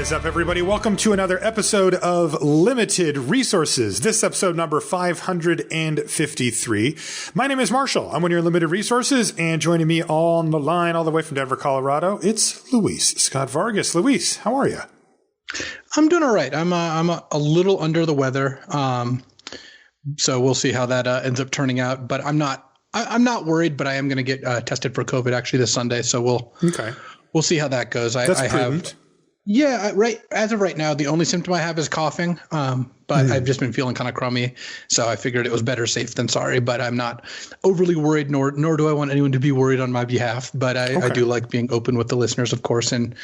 is up, everybody? Welcome to another episode of Limited Resources. This episode number 553. My name is Marshall. I'm one of your Limited Resources, and joining me on the line all the way from Denver, Colorado, it's Luis Scott-Vargas. Luis, how are you? I'm doing all right. I'm a little under the weather, so we'll see how that ends up turning out. But I'm not worried. But I am going to get tested for COVID actually this Sunday, so we'll see how that goes. That's prudent. Right. As of right now, the only symptom I have is coughing. But I've just been feeling kind of crummy. So I figured it was better safe than sorry. But I'm not overly worried, nor do I want anyone to be worried on my behalf. But I do like being open with the listeners, of course. And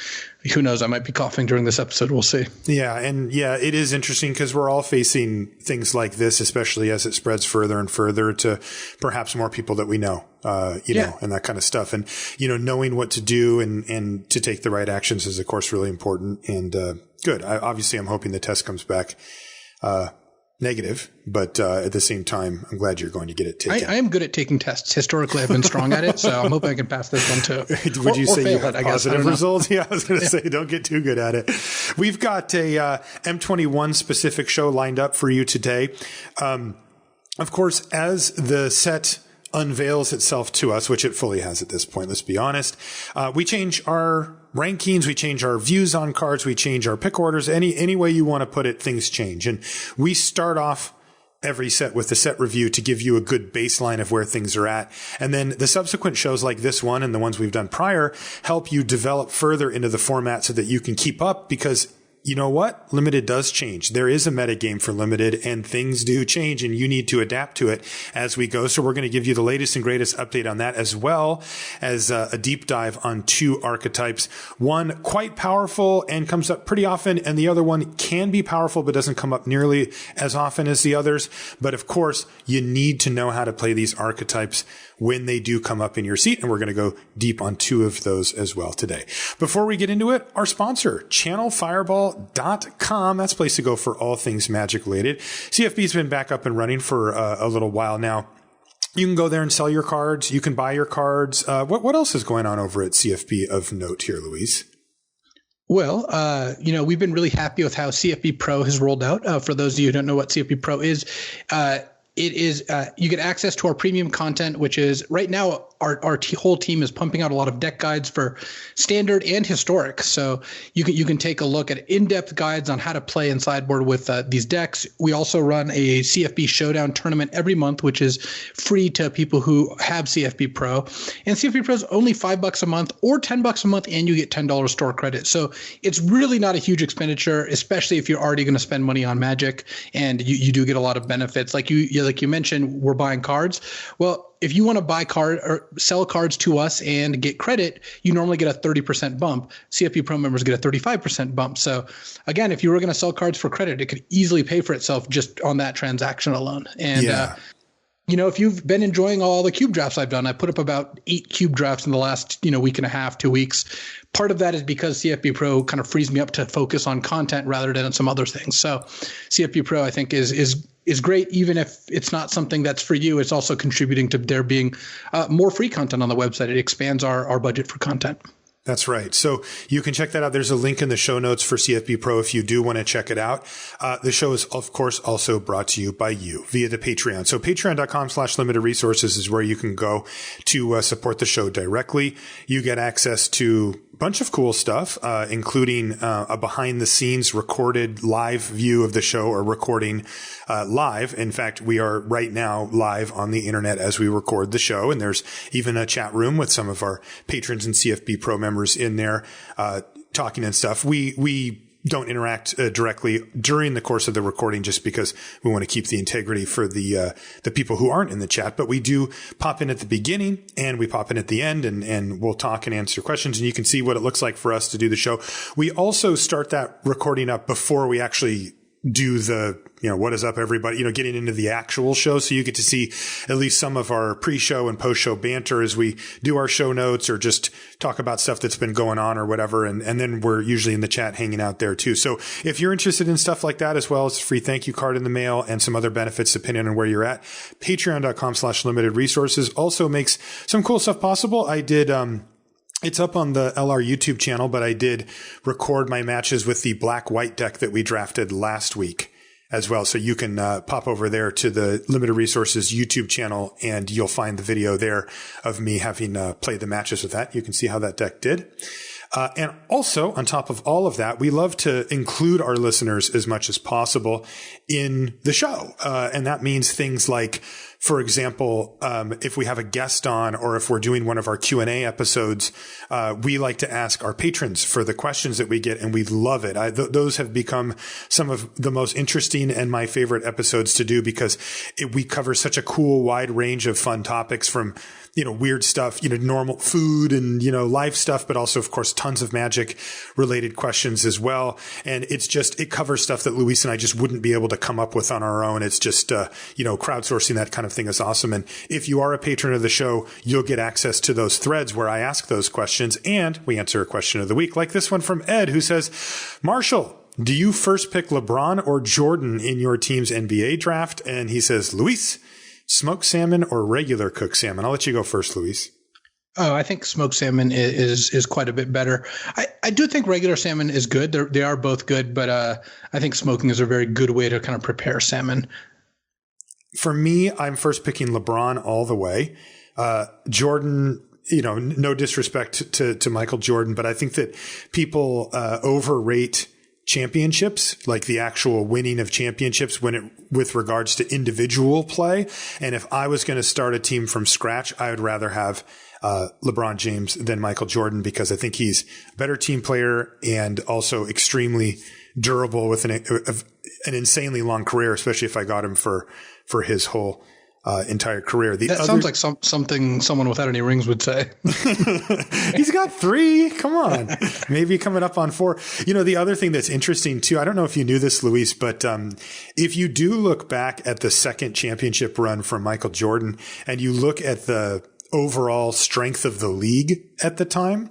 who knows, I might be coughing during this episode. We'll see. Yeah. And it is interesting because we're all facing things like this, especially as it spreads further and further to perhaps more people that we know. Know, and that kind of stuff. And, knowing what to do and to take the right actions is, of course, really important and good. Obviously, I'm hoping the test comes back negative, but at the same time, I'm glad you're going to get it taken. I am good at taking tests. Historically, I've been strong at it, so I'm hoping I can pass this one too. Would you say you have positive results? Yeah, I was going to say, don't get too good at it. We've got a M21 specific show lined up for you today. Of course, as the set unveils itself to us, which it fully has at this point, let's be honest. We change our rankings, we change our views on cards, we change our pick orders, any way you want to put it, things change. And we start off every set with the set review to give you a good baseline of where things are at. And then the subsequent shows like this one and the ones we've done prior help you develop further into the format so that you can keep up, because you know what? Limited does change. There is a meta game for Limited, and things do change, and you need to adapt to it as we go. So we're going to give you the latest and greatest update on that, as well as a deep dive on two archetypes. One quite powerful and comes up pretty often, and the other one can be powerful but doesn't come up nearly as often as the others. But of course, you need to know how to play these archetypes when they do come up in your seat, and we're going to go deep on two of those as well today. Before we get into it, our sponsor, channelfireball.com. That's the place to go for all things Magic related. CFB's been back up and running for a little while now. You can go there and sell your cards. You can buy your cards. What else is going on over at CFB of note here, Luis? Well, we've been really happy with how CFB Pro has rolled out. For those of you who don't know what CFB Pro is, it is you get access to our premium content, which is right now our whole team is pumping out a lot of deck guides for standard and historic. So you can take a look at in-depth guides on how to play in sideboard with these decks. We also run a CFB Showdown tournament every month, which is free to people who have CFB Pro. And CFB Pro is only $5 a month or $10 a month, and you get $10 store credit. So it's really not a huge expenditure, especially if you're already going to spend money on Magic, and you do get a lot of benefits. Like you mentioned, we're buying cards. Well, if you want to buy card or sell cards to us and get credit, you normally get a 30% bump. CFP Pro members get a 35% bump. So again, if you were going to sell cards for credit, it could easily pay for itself just on that transaction alone. And if you've been enjoying all the cube drafts I've done, I put up about 8 cube drafts in the last, week and a half, 2 weeks. Part of that is because CFP Pro kind of frees me up to focus on content rather than on some other things. So CFP Pro, I think, is great, even if it's not something that's for you. It's also contributing to there being more free content on the website. It expands our budget for content. That's right. So you can check that out. There's a link in the show notes for CFB Pro if you do want to check it out. The show is, of course, also brought to you by you via the Patreon. So patreon.com/limited resources is where you can go to support the show directly. You get access to a bunch of cool stuff, including a behind the scenes recorded live view of the show, or recording live. In fact, we are right now live on the internet as we record the show. And there's even a chat room with some of our patrons and CFB Pro members in there, talking and stuff. We don't interact directly during the course of the recording, just because we want to keep the integrity for the people who aren't in the chat. But we do pop in at the beginning and we pop in at the end, and we'll talk and answer questions, and you can see what it looks like for us to do the show. We also start that recording up before we actually do the, what is up, everybody, getting into the actual show. So you get to see at least some of our pre-show and post-show banter as we do our show notes or just talk about stuff that's been going on or whatever. And then we're usually in the chat hanging out there too. So if you're interested in stuff like that, as well as a free thank you card in the mail and some other benefits depending on where you're at, patreon.com/limited resources also makes some cool stuff possible. I did, It's up on the LR YouTube channel, but I did record my matches with the black-white deck that we drafted last week as well. So you can pop over there to the Limited Resources YouTube channel, and you'll find the video there of me having played the matches with that. You can see how that deck did. And also, on top of all of that, we love to include our listeners as much as possible in the show. And that means things like, for example, if we have a guest on, or if we're doing one of our Q&A episodes, we like to ask our patrons for the questions that we get, and we love it. Those have become some of the most interesting and my favorite episodes to do, because we cover such a cool, wide range of fun topics, from weird stuff, normal food and, life stuff, but also, of course, tons of Magic related questions as well. And it covers stuff that Luis and I just wouldn't be able to come up with on our own. It's just, crowdsourcing that kind of thing is awesome. And if you are a patron of the show, you'll get access to those threads where I ask those questions, and we answer a question of the week, like this one from Ed, who says, Marshall, do you first pick LeBron or Jordan in your team's NBA draft? And he says, Luis, smoked salmon or regular cooked salmon? I'll let you go first, Luis. Oh, I think smoked salmon is quite a bit better. I do think regular salmon is good. They are both good, but I think smoking is a very good way to kind of prepare salmon. For me, I'm first picking LeBron all the way. Jordan, no disrespect to Michael Jordan, but I think that people overrate championships, like the actual winning of championships with regards to individual play. And if I was going to start a team from scratch, I would rather have LeBron James than Michael Jordan, because I think he's a better team player and also extremely durable with an insanely long career, especially if I got him for his whole entire career. Sounds like something someone without any rings would say. He's got 3. Come on. Maybe coming up on 4. The other thing that's interesting too, I don't know if you knew this, Luis, but if you do look back at the second championship run from Michael Jordan, and you look at the overall strength of the league at the time,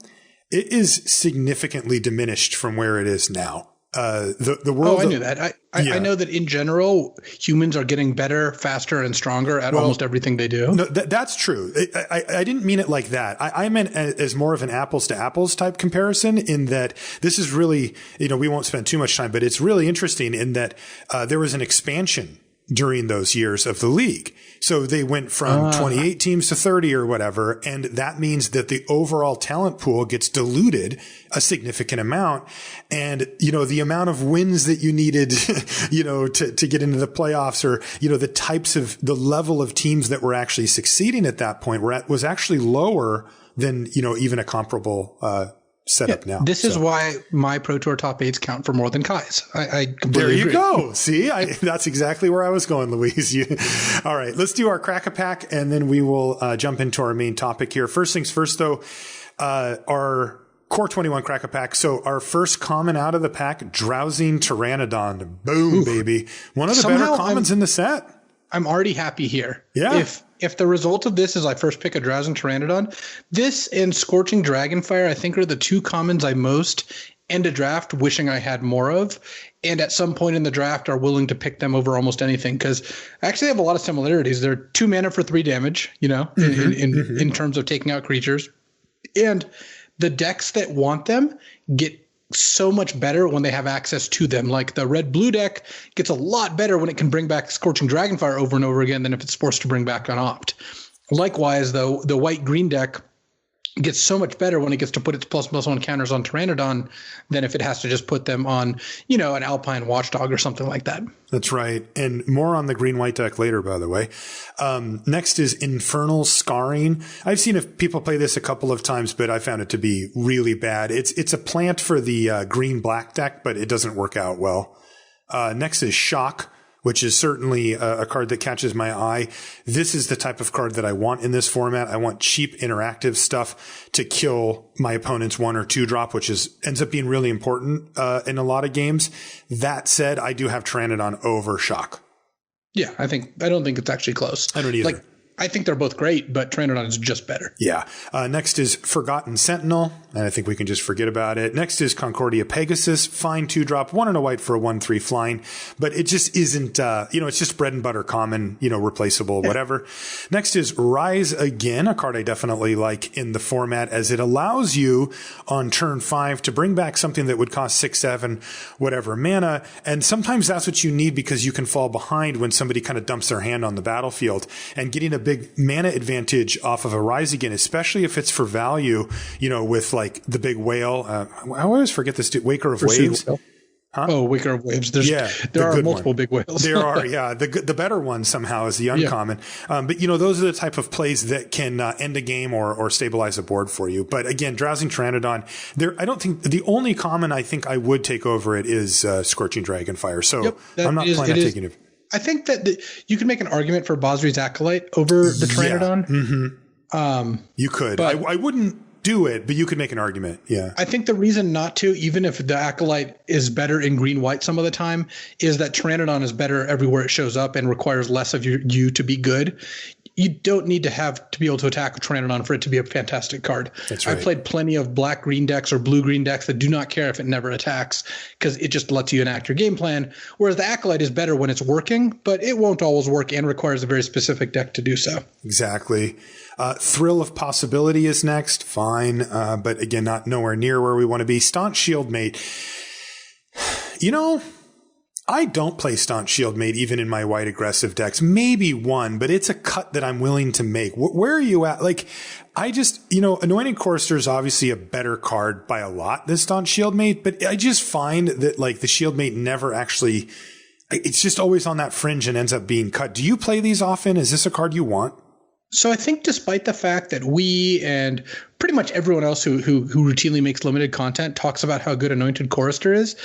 it is significantly diminished from where it is now. The world. Oh, I knew that. I know that in general, humans are getting better, faster, and stronger at almost everything they do. No, that's true. I didn't mean it like that. I meant as more of an apples to apples type comparison, in that this is really, we won't spend too much time, but it's really interesting in that there was an expansion during those years of the league. So they went from 28 teams to 30 or whatever. And that means that the overall talent pool gets diluted a significant amount. And, the amount of wins that you needed, to get into the playoffs, or, the level of teams that were actually succeeding at that point was actually lower than, even a comparable, setup now. This is why my Pro Tour top 8s count for more than Kai's. I completely There you agree. go. See, that's exactly where I was going, Luis. All right, let's do our Crack-a-Pack, and then we will jump into our main topic here. First things first, though, our Core 21 Crack-a-Pack. So our first common out of the pack, Drowsing Pteranodon. Boom, Oof. Baby. One of the better commons in the set. I'm already happy here. Yeah. If the result of this is I first pick a Drowsing Pteranodon, this and Scorching Dragonfire, I think, are the 2 commons I most end a draft wishing I had more of, and at some point in the draft are willing to pick them over almost anything, because actually they have a lot of similarities. They're 2 mana for 3 damage, in terms of taking out creatures. And the decks that want them get so much better when they have access to them. Like the red-blue deck gets a lot better when it can bring back Scorching Dragonfire over and over again than if it's forced to bring back Unopt. Likewise, though, the white-green deck gets so much better when it gets to put its ++1 counters on Pteranodon than if it has to just put them on, an Alpine Watchdog or something like that. That's right. And more on the green-white deck later, by the way. Next is Infernal Scarring. I've seen people play this a couple of times, but I found it to be really bad. It's a plant for the green-black deck, but it doesn't work out well. Next is Shock, which is certainly a card that catches my eye. This is the type of card that I want in this format. I want cheap interactive stuff to kill my opponent's 1 or 2 drop, which ends up being really important in a lot of games. That said, I do have Pteranodon over Shock. Yeah, I don't think it's actually close. I don't either. I think they're both great, but Pteranodon is just better. Yeah. Next is Forgotten Sentinel, and I think we can just forget about it. Next is Concordia Pegasus, fine 2-drop, 1 and a white for a 1/3 flying, but it just isn't, it's just bread and butter common, replaceable, whatever. Next is Rise Again, a card I definitely like in the format, as it allows you on turn 5 to bring back something that would cost 6, 7, whatever mana, and sometimes that's what you need because you can fall behind when somebody kind of dumps their hand on the battlefield, and getting a big mana advantage off of a Rise Again, especially if it's for value, with like the big whale. I always forget this dude, Waker of Waves. Huh? Oh, Waker of Waves. There are multiple big whales. There are, yeah. The better one somehow is the uncommon. Yeah. But those are the type of plays that can end a game or stabilize a board for you. But again, Drowsing Pteranodon, I don't think the only common I think I would take over it is Scorching Dragonfire. So I'm not planning on taking it. I think that you can make an argument for Bosri's Acolyte over the Pteranodon. Yeah. Mm-hmm. You could. I wouldn't do it, but you could make an argument. Yeah. I think the reason not to, even if the Acolyte is better in green-white some of the time, is that Pteranodon is better everywhere it shows up and requires less of you to be good. You don't need to be able to attack with Pteranodon for it to be a fantastic card. That's right. I've played plenty of black-green decks or blue-green decks that do not care if it never attacks because it just lets you enact your game plan, whereas the Acolyte is better when it's working, but it won't always work and requires a very specific deck to do so. Exactly. Thrill of Possibility is next. Fine. But again, nowhere near where we want to be. Staunch Shieldmate. I don't play Staunch Shieldmate even in my white aggressive decks. Maybe one, but it's a cut that I'm willing to make. Where are you at? Like, I just, Anointed Chorister is obviously a better card by a lot than Staunch Shieldmate, but I just find that like the Shieldmate never actually, it's just always on that fringe and ends up being cut. Do you play these often? Is this a card you want? So I think despite the fact that we and pretty much everyone else who routinely makes limited content talks about how good Anointed Chorister is,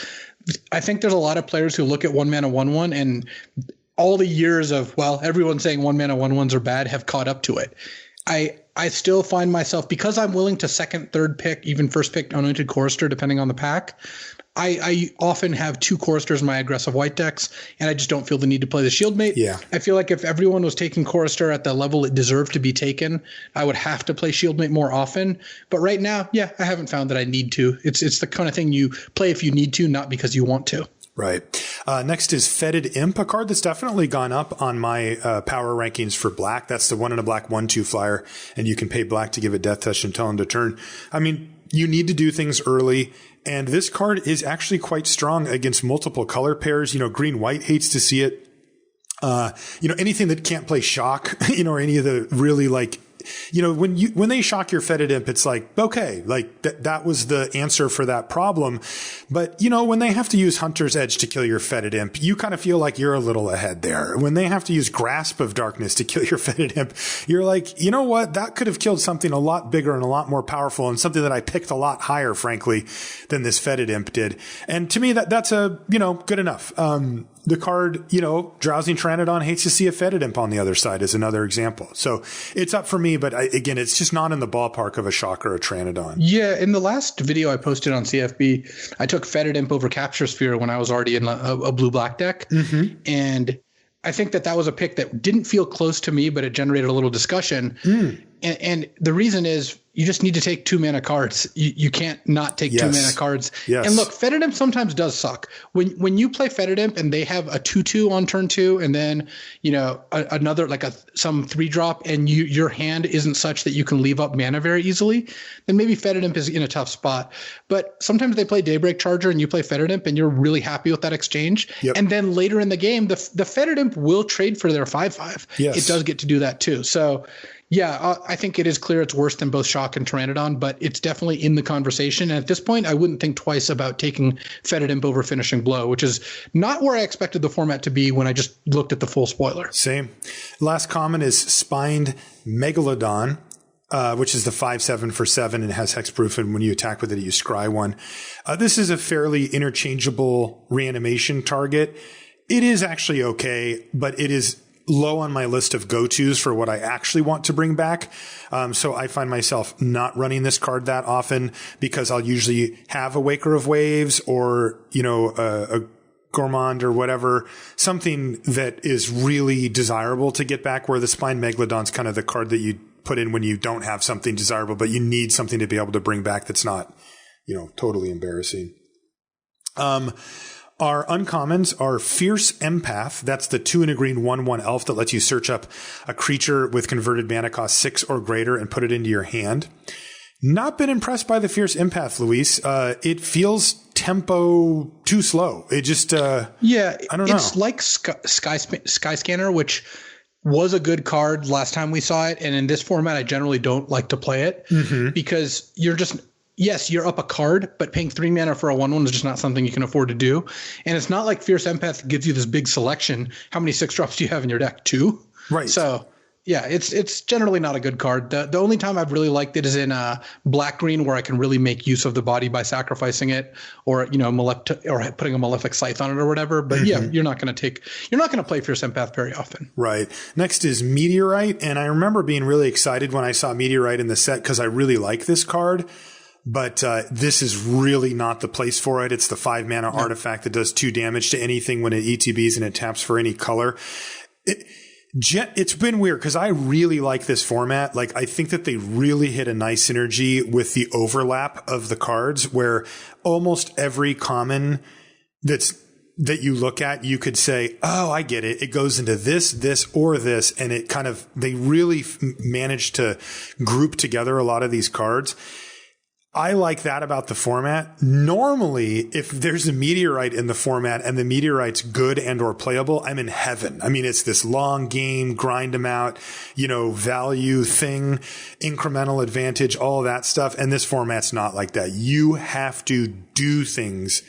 I think there's a lot of players who look at 1-mana 1/1 and all the years of, everyone's saying 1-mana 1/1s are bad have caught up to it. I still find myself, because I'm willing to second, third pick, even first pick Anointed Chorister, depending on the pack, I often have 2 Choristers in my aggressive white decks, and I just don't feel the need to play the Shieldmate. Yeah. I feel like if everyone was taking Chorister at the level it deserved to be taken, I would have to play Shieldmate more often. But right now, I haven't found that I need to. It's the kind of thing you play if you need to, not because you want to. Right. Next is Fetid Imp, a card that's definitely gone up on my power rankings for black. That's the 1 and a black 1/2 flyer, and you can pay black to give it Death Touch until end of turn. I mean, you need to do things early, and this card is actually quite strong against multiple color pairs. Green-white hates to see it. Anything that can't play shock, or any of the really like, when they shock your Fetid Imp, it's like, okay, like that was the answer for that problem. But, when they have to use Hunter's Edge to kill your Fetid Imp, you kind of feel like you're a little ahead there. When they have to use Grasp of Darkness to kill your Fetid Imp, you're like, you know what? That could have killed something a lot bigger and a lot more powerful, and something that I picked a lot higher, frankly, than this Fetid Imp did. And to me, that's good enough. The card, Drowsing Pteranodon hates to see a Fetid Imp on the other side is another example. So it's up for me, but again, it's just not in the ballpark of a Shock or a Pteranodon. Yeah, in the last video I posted on CFB, I took Fetid Imp over Capture Sphere when I was already in a blue-black deck. Mm-hmm. And I think that was a pick that didn't feel close to me, but it generated a little discussion. And the reason is you just need to take 2-mana cards. You can't not take 2-mana cards. Yes. And look, Fetid Imp sometimes does suck. When you play Fetid Imp and they have a 2/2 on turn 2 and then, another like some 3-drop and your hand isn't such that you can leave up mana very easily, then maybe Fetid Imp is in a tough spot. But sometimes they play Daybreak Charger and you play Fetid Imp and you're really happy with that exchange. Yep. And then later in the game, the Fetid Imp will trade for their 5/5. Yes. It does get to do that too. So yeah, I think it is clear it's worse than both Shock and Pteranodon, but it's definitely in the conversation. And at this point, I wouldn't think twice about taking Fetid Imp over Finishing Blow, which is not where I expected the format to be when I just looked at the full spoiler. Same. Last common is Spined Megalodon, which is the 5/7 for 7 and has hexproof. And when you attack with it, you scry 1. This is a fairly interchangeable reanimation target. It is actually okay, but it is low on my list of go-tos for what I actually want to bring back. So I find myself not running this card that often because I'll usually have a Waker of Waves or, Gourmand or whatever, something that is really desirable to get back, where the Spine Megalodon's kind of the card that you put in when you don't have something desirable, but you need something to be able to bring back that's not, totally embarrassing. Our uncommons are Fierce Empath. That's the 2 and a green 1/1 elf that lets you search up a creature with converted mana cost 6 or greater and put it into your hand. Not been impressed by the Fierce Empath, Luis. It feels tempo too slow. It just, I don't know. It's like Sky Scanner, which was a good card last time we saw it. And in this format, I generally don't like to play it because you're up a card, but paying 3 mana for a 1/1 is just not something you can afford to do. And it's not like Fierce Empath gives you this big selection. How many 6-drops do you have in your deck? 2? Right. So yeah, it's generally not a good card. The only time I've really liked it is in black green, where I can really make use of the body by sacrificing it, or or putting a Malefic Scythe on it or whatever. But yeah, you're not going to play Fierce Empath very often. Right. Next is Meteorite, and I remember being really excited when I saw Meteorite in the set because I really like this card. But this is really not the place for it. It's the 5 mana artifact that does 2 damage to anything when it ETBs and it taps for any color. It's been weird because I really like this format. Like, I think that they really hit a nice synergy with the overlap of the cards, where almost every common that you look at, you could say, oh, I get it. It goes into this, or this. And it kind of, they really managed to group together a lot of these cards. I like that about the format. Normally, if there's a Meteorite in the format and the Meteorite's good and or playable, I'm in heaven. I mean, it's this long game, grind them out, value thing, incremental advantage, all that stuff. And this format's not like that. You have to do things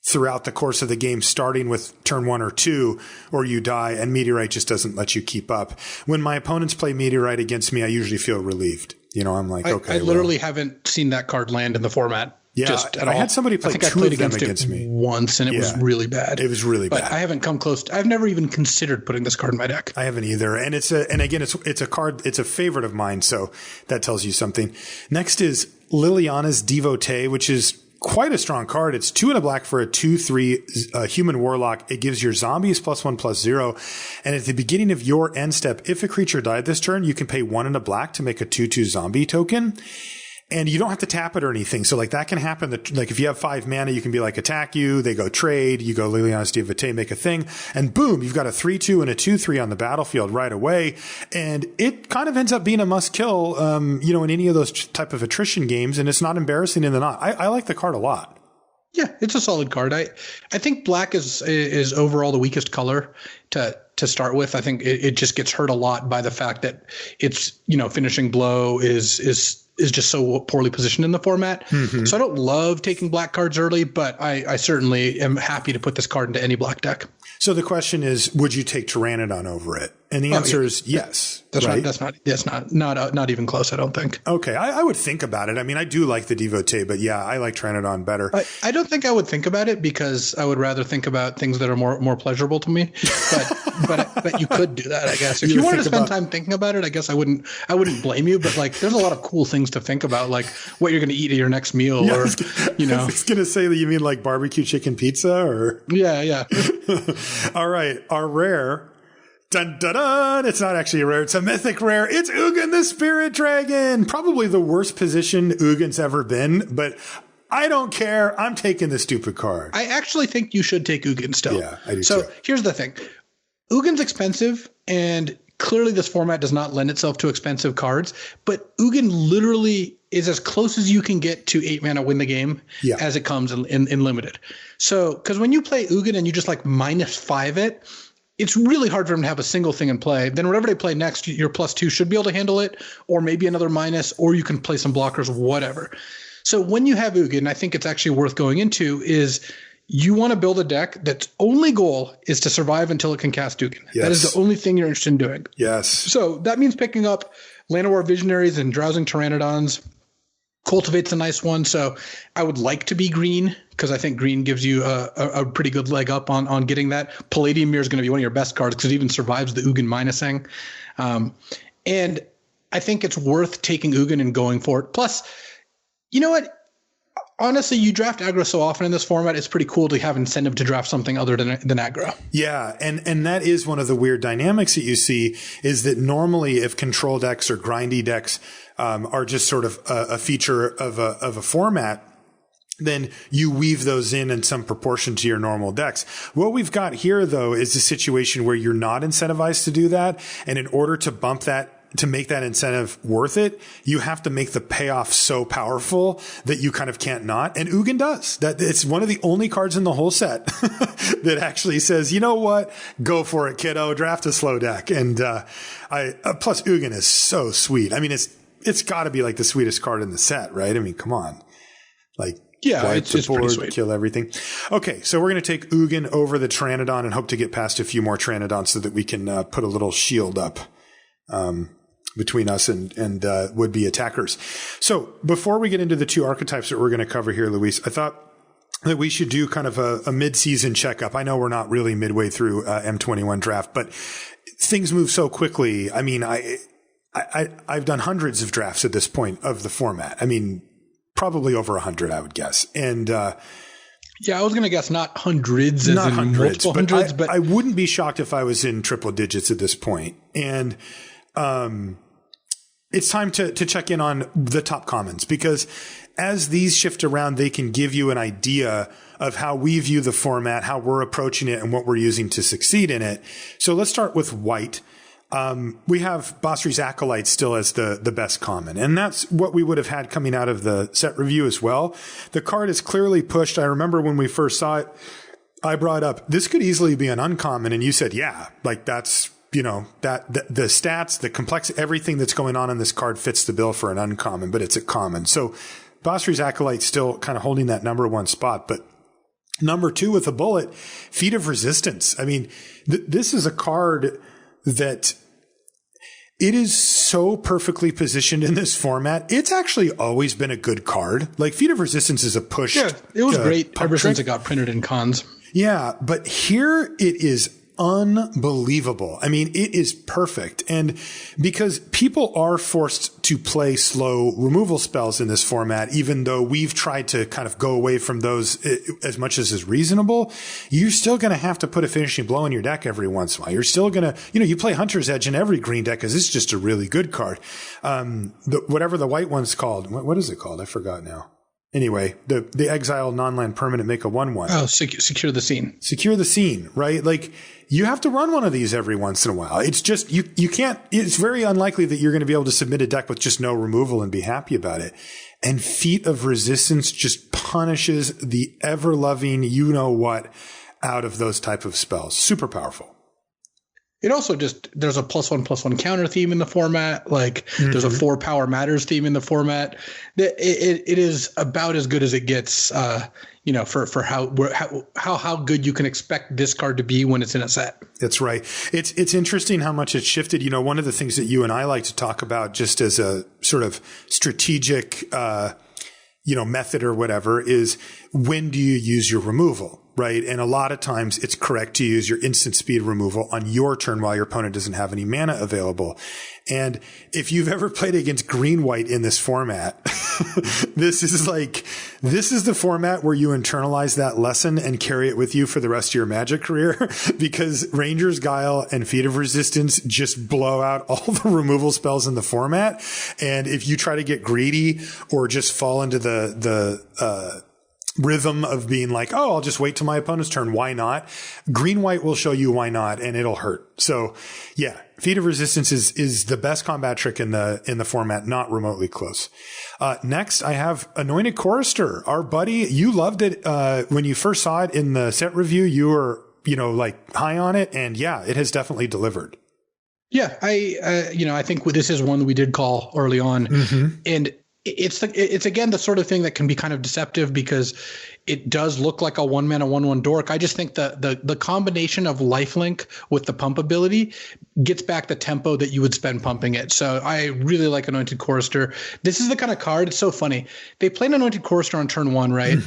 throughout the course of the game, starting with turn 1 or 2, or you die, and Meteorite just doesn't let you keep up. When my opponents play Meteorite against me, I usually feel relieved. I'm like, okay. I literally haven't seen that card land in the format. Yeah, I had somebody play 2 of them against me once, and it was really bad. It was really bad. But I haven't come close. I've never even considered putting this card in my deck. I haven't either. And it's a card. It's a favorite of mine, so that tells you something. Next is Liliana's Devotee, which is quite a strong card. It's 2 and a black for a 2/3 human warlock. It gives your zombies +1/+0. And at the beginning of your end step, if a creature died this turn, you can pay 1 and a black to make a 2/2 zombie token. And you don't have to tap it or anything. So like that can happen. Like if you have 5 mana, you can be like, attack you. They go trade. You go Liliana's Devotee, make a thing. And boom, you've got a 3/2 and a 2/3 on the battlefield right away. And it kind of ends up being a must kill, in any of those type of attrition games. And it's not embarrassing in the not. I like the card a lot. Yeah, it's a solid card. I think black is overall the weakest color to start with. I think it just gets hurt a lot by the fact that it's, finishing blow is just so poorly positioned in the format. So I don't love taking black cards early, but I certainly am happy to put this card into any black deck. So the question is, would you take Pteranodon over it? And the answer is yes. That's right? That's not even close, I don't think. Okay. I would think about it. I mean, I do like the Devotee, but yeah, I like Pteranodon better. I don't think I would think about it because I would rather think about things that are more pleasurable to me. But you could do that, I guess. If you wanted to spend time thinking about it, I guess I wouldn't blame you. But like, there's a lot of cool things to think about, like what you're going to eat at your next meal, or I was going to say that you mean like barbecue chicken pizza, or yeah. All right, our rare. Dun, dun, dun. It's not actually a rare. It's a mythic rare. It's Ugin the Spirit Dragon. Probably the worst position Ugin's ever been, but I don't care. I'm taking the stupid card. I actually think you should take Ugin still. Yeah, I do so too. Here's the thing. Ugin's expensive, and clearly this format does not lend itself to expensive cards, but Ugin literally is as close as you can get to 8 mana win the game as it comes in limited. So, because when you play Ugin and you just like -5 it, it's really hard for them to have a single thing in play. Then whatever they play next, your +2 should be able to handle it, or maybe another minus, or you can play some blockers, whatever. So when you have Ugin, I think it's actually worth going into is you want to build a deck that's only goal is to survive until it can cast Ugin. Yes. That is the only thing you're interested in doing. Yes. So that means picking up Llanowar Visionaries and Drowsing Pteranodons. Cultivate's a nice one. So I would like to be green because I think green gives you a pretty good leg up on getting that. Palladium Mirror is going to be one of your best cards because it even survives the Ugin minusing. And I think it's worth taking Ugin and going for it. Plus, you know what? honestly, you draft aggro so often in this format, it's pretty cool to have incentive to draft something other than aggro. Yeah, and that is one of the weird dynamics that you see is that normally if control decks or grindy decks are just sort of a feature of a format, then you weave those in some proportion to your normal decks. What we've got here, though, is a situation where you're not incentivized to do that. And in order to to make that incentive worth it, you have to make the payoff so powerful that you kind of can't not. And Ugin does. That it's one of the only cards in the whole set that actually says, you know what? Go for it, kiddo. Draft a slow deck. And plus Ugin is so sweet. I mean, it's got to be like the sweetest card in the set, right? I mean, come on. Like, yeah, it's pretty sweet. Kill everything. Okay, so we're going to take Ugin over the Pteranodon and hope to get past a few more Pteranodons so that we can put a little shield up between us and would-be attackers. So before we get into the two archetypes that we're going to cover here, Luis, I thought that we should do kind of a mid-season checkup. I know we're not really midway through M21 draft, but things move so quickly. I mean, I've done hundreds of drafts at this point of the format. I mean, probably over 100, I would guess. And yeah, I was going to guess not hundreds, as not in hundreds, multiple hundreds, but I wouldn't be shocked if I was in triple digits at this point. And it's time to check in on the top commons, because as these shift around, they can give you an idea of how we view the format, how we're approaching it, and what we're using to succeed in it. So let's start with white. We have Basri's Acolyte still as the best common, and that's what we would have had coming out of the set review as well. The card is clearly pushed. I remember when we first saw it, I brought up, this could easily be an uncommon, and you said, yeah, like that's, you know, that the stats, the complex, everything that's going on in this card fits the bill for an uncommon, but it's a common. So Basri's Acolyte still kind of holding that number one spot, but number two with a bullet, Feat of Resistance. I mean, this is a card that it is so perfectly positioned in this format. It's actually always been a good card. Like Feat of Resistance is a push. Yeah, it was great ever since it got printed in cons. Yeah, but here it is unbelievable. I mean, it is perfect. And because people are forced to play slow removal spells in this format, even though we've tried to kind of go away from those as much as is reasonable, you're still going to have to put a finishing blow in your deck every once in a while. You're still going to, you play Hunter's Edge in every green deck because it's just a really good card. Whatever the white one's called. What is it called? I forgot now. Anyway, the exile non-land permanent make a 1/1. Oh, secure the scene. Secure the scene, right? Like you have to run one of these every once in a while. It's just, you can't, it's very unlikely that you're going to be able to submit a deck with just no removal and be happy about it. And Feat of Resistance just punishes the ever-loving you-know-what out of those type of spells. Super powerful. It also just, there's a +1/+1 counter theme in the format. Like there's a 4 power matters theme in the format. It is about as good as it gets, for how good you can expect this card to be when it's in a set. That's right. It's interesting how much it's shifted. One of the things that you and I like to talk about just as a sort of strategic, method or whatever is, when do you use your removal? Right. And a lot of times it's correct to use your instant speed removal on your turn while your opponent doesn't have any mana available. And if you've ever played against green white in this format, this is the format where you internalize that lesson and carry it with you for the rest of your Magic career, because Ranger's Guile and Feat of Resistance just blow out all the removal spells in the format. And if you try to get greedy or just fall into the rhythm of being like, oh, I'll just wait till my opponent's turn, why not? Green white will show you why not, and it'll hurt. So yeah, Feat of Resistance is the best combat trick in the format, not remotely close. Next I have Anointed Chorister. Our buddy, you loved it when you first saw it in the set review. You were high on it, and yeah, it has definitely delivered. Yeah, I think this is one that we did call early on, and it's again the sort of thing that can be kind of deceptive because it does look like a 1-mana 1/1 dork. I just think the combination of lifelink with the pump ability gets back the tempo that you would spend pumping it. So I really like Anointed Chorister. This is the kind of card. It's so funny. They play an Anointed Chorister on turn 1, right?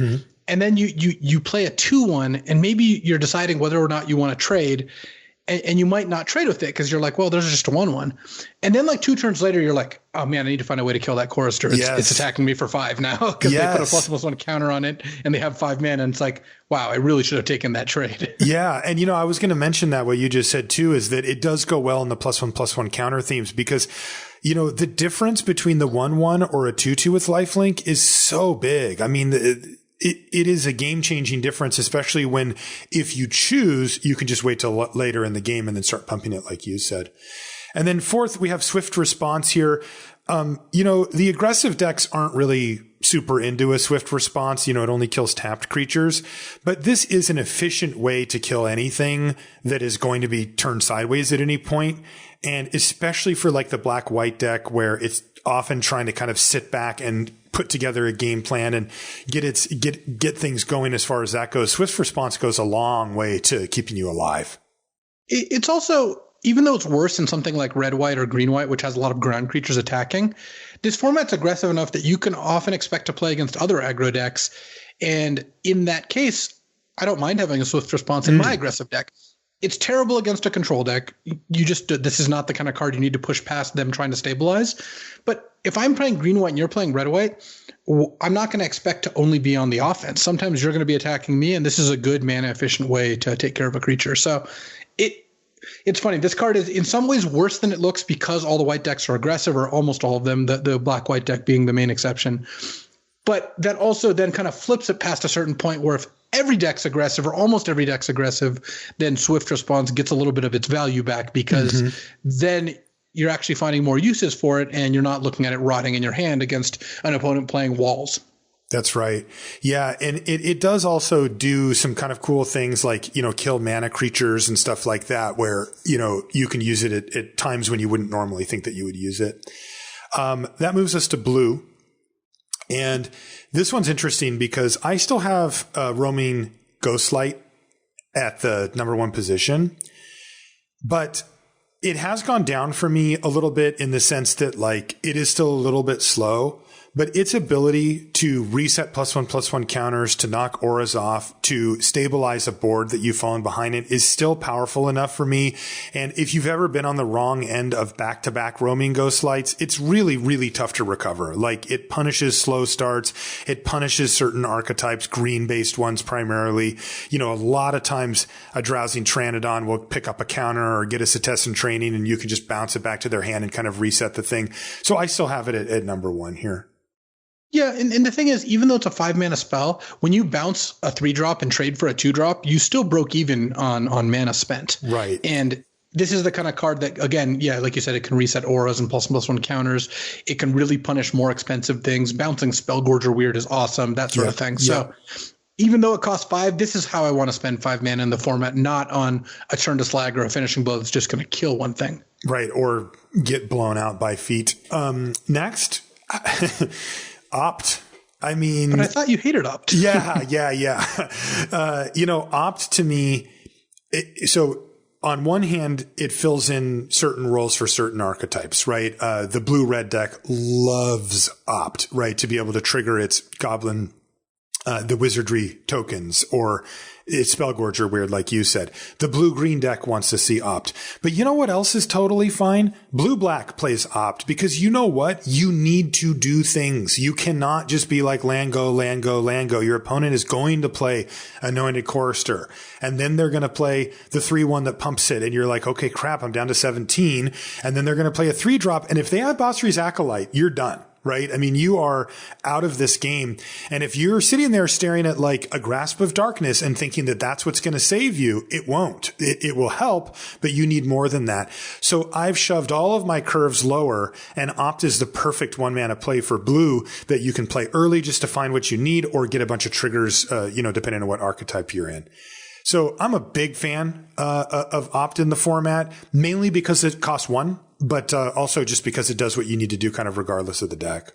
And then you play a 2/1, and maybe you're deciding whether or not you want to trade. and you might not trade with it because you're like, well, there's just a 1/1. And then like 2 turns later, you're like, oh man, I need to find a way to kill that chorister. It's attacking me for 5 now because they put a +1/+1 counter on it and they have 5 mana. And it's like, wow, I really should have taken that trade. Yeah. And, I was going to mention that what you just said too, is that it does go well in the +1/+1 counter themes because, the difference between the 1/1 or a 2/2 with lifelink is so big. I mean, it is a game-changing difference, especially when if you choose, you can just wait till later in the game and then start pumping it like you said. And then fourth, we have swift response here. The aggressive decks aren't really super into a swift response. It only kills tapped creatures, but this is an efficient way to kill anything that is going to be turned sideways at any point. And especially for like the black-white deck where it's often trying to kind of sit back and put together a game plan and get things going as far as that goes. Swift response goes a long way to keeping you alive. It's also, even though it's worse in something like red-white or green-white, which has a lot of ground creatures attacking, this format's aggressive enough that you can often expect to play against other aggro decks. And in that case, I don't mind having a swift response in my aggressive deck. It's terrible against a control deck. This is not the kind of card you need to push past them trying to stabilize. But if I'm playing green-white and you're playing red-white, I'm not going to expect to only be on the offense. Sometimes you're going to be attacking me, and this is a good mana-efficient way to take care of a creature. So it's funny. This card is in some ways worse than it looks because all the white decks are aggressive, or almost all of them, the black-white deck being the main exception. But that also then kind of flips it past a certain point where if every deck's aggressive or almost every deck's aggressive, then swift response gets a little bit of its value back because then you're actually finding more uses for it and you're not looking at it rotting in your hand against an opponent playing walls. That's right. Yeah. And it does also do some kind of cool things like, kill mana creatures and stuff like that where, you can use it at times when you wouldn't normally think that you would use it. That moves us to blue. And this one's interesting because I still have roaming Ghostlight at the number 1 position, but it has gone down for me a little bit in the sense that like it is still a little bit slow, but its ability to reset +1/+1 counters, to knock auras off, to stabilize a board that you've fallen behind it is still powerful enough for me. And if you've ever been on the wrong end of back-to-back roaming Ghostlights, it's really, really tough to recover. Like it punishes slow starts. It punishes certain archetypes, green-based ones primarily. A lot of times a Drowsing Pteranodon will pick up a counter or get a Setessan Training and you can just bounce it back to their hand and kind of reset the thing. So I still have it at number 1 here. Yeah, and the thing is, even though it's a 5-mana spell, when you bounce a 3-drop and trade for a 2-drop, you still broke even on mana spent. Right. And this is the kind of card that, again, yeah, like you said, it can reset auras and +1/+1 counters. It can really punish more expensive things. Bouncing Spellgorger Weird is awesome, that sort of thing. So even though it costs 5, this is how I want to spend 5 mana in the format, not on a turn to slag or a finishing blow that's just going to kill one thing. Right, or get blown out by feet. Next... Opt. I mean, but I thought you hated Opt. Yeah. Opt to me. So on one hand, it fills in certain roles for certain archetypes, right? The blue-red deck loves Opt, right? To be able to trigger its goblin, the wizardry tokens, or it's Spellgorger Weird, like you said. The blue-green deck wants to see Opt. But you know what else is totally fine? Blue-black plays Opt because you know what? You need to do things. You cannot just be like land go. Your opponent is going to play Anointed Chorister. And then they're going to play the 3/1 that pumps it. And you're like, okay, crap, I'm down to 17. And then they're going to play a 3-drop. And if they have Basri's Acolyte, you're done. Right? I mean, you are out of this game. And if you're sitting there staring at like a Grasp of Darkness and thinking that that's what's going to save you, it won't. It will help, but you need more than that. So I've shoved all of my curves lower, and Opt is the perfect 1-mana play for blue that you can play early just to find what you need or get a bunch of triggers, depending on what archetype you're in. So I'm a big fan of Opt in the format, mainly because it costs 1. But also just because it does what you need to do kind of regardless of the deck.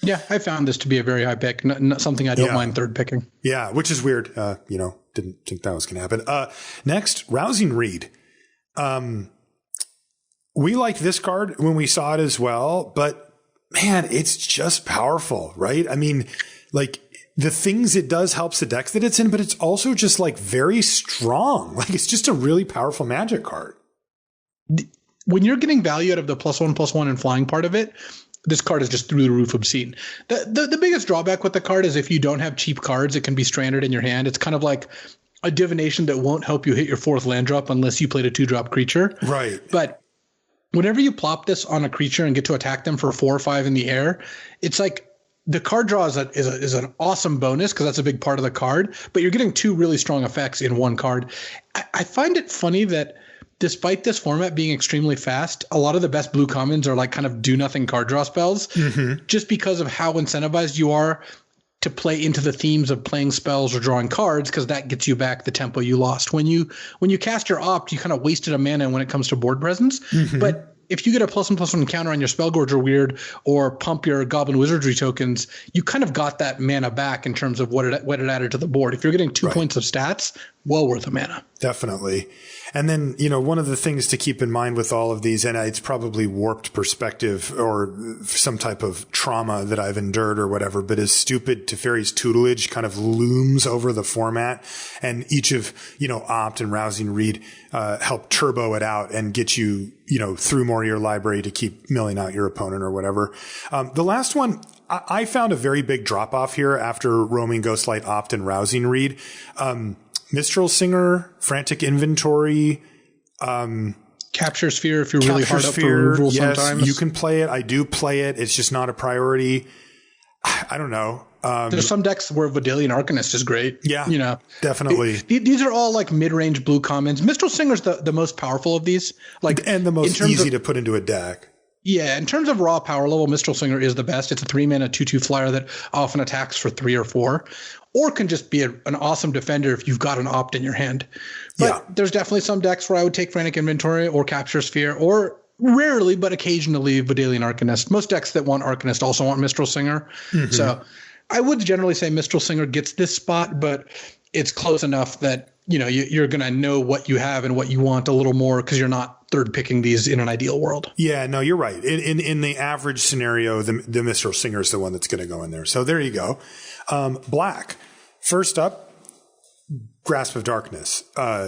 Yeah, I found this to be a very high pick, not something I don't mind third picking. Yeah, which is weird. Didn't think that was going to happen. Next, Rousing Reed. We liked this card when we saw it as well, but man, it's just powerful, right? I mean, like the things it does helps the decks that it's in, but it's also just like very strong. Like it's just a really powerful Magic card. When you're getting value out of the +1/+1 and flying part of it, this card is just through the roof obscene. The biggest drawback with the card is if you don't have cheap cards, it can be stranded in your hand. It's kind of like a divination that won't help you hit your 4th land drop unless you played a 2-drop creature. Right. But whenever you plop this on a creature and get to attack them for 4 or 5 in the air, it's like the card draw is an awesome bonus because that's a big part of the card, but you're getting 2 really strong effects in one card. I find it funny that despite this format being extremely fast, a lot of the best blue commons are like kind of do nothing card draw spells just because of how incentivized you are to play into the themes of playing spells or drawing cards, because that gets you back the tempo you lost. When you cast your Opt, you kind of wasted a mana when it comes to board presence. But if you get a +1/+1 counter on your Spellgorger Weird or pump your Goblin Wizardry tokens, you kind of got that mana back in terms of what it added to the board. If you're getting 2 points of stats, well worth a mana. Definitely. And then, one of the things to keep in mind with all of these, and it's probably warped perspective or some type of trauma that I've endured or whatever, but is stupid Teferi's tutelage kind of looms over the format. And each of, Opt and Rousing Read help turbo it out and get you, through more of your library to keep milling out your opponent or whatever. The last one, I found a very big drop off here after Roaming Ghostlight, Opt, and Rousing Read. Mistral Singer, Frantic Inventory, Capture Sphere if you're really hard up for removal sometimes. You can play it. I do play it. It's just not a priority. I don't know. There's some decks where Vidalian Arcanist is great. Yeah, definitely. These are all like mid-range blue commons. Mistral Singer's the most powerful of these. And the most easy to put into a deck. Yeah, in terms of raw power level, Mistral Singer is the best. It's a 3-mana 2/2 flyer that often attacks for 3 or 4, or can just be an awesome defender if you've got an Opt in your hand. But there's definitely some decks where I would take Frantic Inventory or Capture Sphere, or rarely, but occasionally Vidalian Arcanist. Most decks that want Arcanist also want Mistral Singer. So I would generally say Mistral Singer gets this spot, but it's close enough that you're going to know what you have and what you want a little more because you're not third picking these in an ideal world. Yeah, no, you're right. In the average scenario, the Mistral Singer is the one that's going to go in there. So there you go. Black. First up, Grasp of Darkness.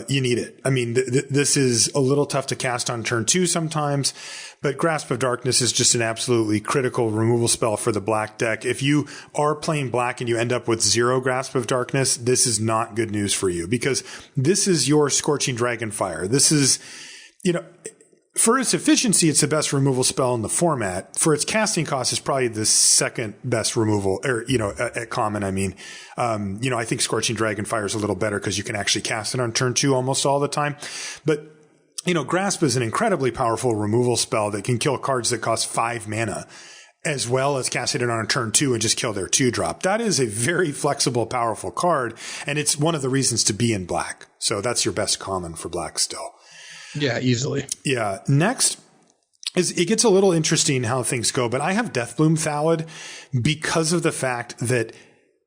You need it. I mean, this is a little tough to cast on turn 2 sometimes, but Grasp of Darkness is just an absolutely critical removal spell for the black deck. If you are playing black and you end up with 0 Grasp of Darkness, this is not good news for you because this is your Scorching Dragonfire. This is, for its efficiency, it's the best removal spell in the format. For its casting cost, it's probably the second best removal, or, at common, I mean. I think Scorching Dragonfire is a little better because you can actually cast it on turn 2 almost all the time. But, Grasp is an incredibly powerful removal spell that can kill cards that cost 5 mana, as well as casting it on turn 2 and just kill their 2-drop. That is a very flexible, powerful card, and it's one of the reasons to be in black. So that's your best common for black still. Yeah, easily. Yeah. Next is it gets a little interesting how things go, but I have Deathbloom Thallid because of the fact that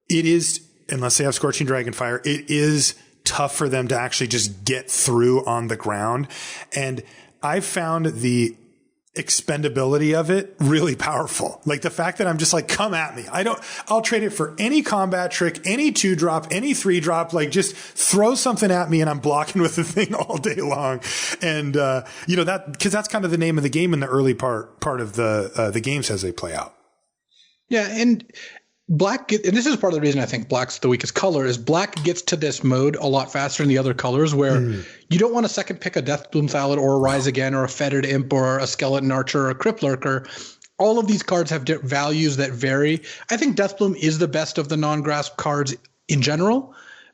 it is, unless they have Scorching Dragonfire, it is tough for them to actually just get through on the ground. And I've found the expendability of it really powerful. Like the fact that I'm just like, come at me. I'll trade it for any combat trick, any 2-drop, any 3-drop, like just throw something at me and I'm blocking with the thing all day long. And, because that's kind of the name of the game in the early part of the games as they play out. Yeah. And black, and this is part of the reason I think black's the weakest color, is black gets to this mode a lot faster than the other colors where you don't want to second pick a Deathbloom Thallid or a Rise Again or a Fettered Imp or a Skeleton Archer or a Crypt Lurker. All of these cards have values that vary. I think Deathbloom is the best of the non-grasp cards in general,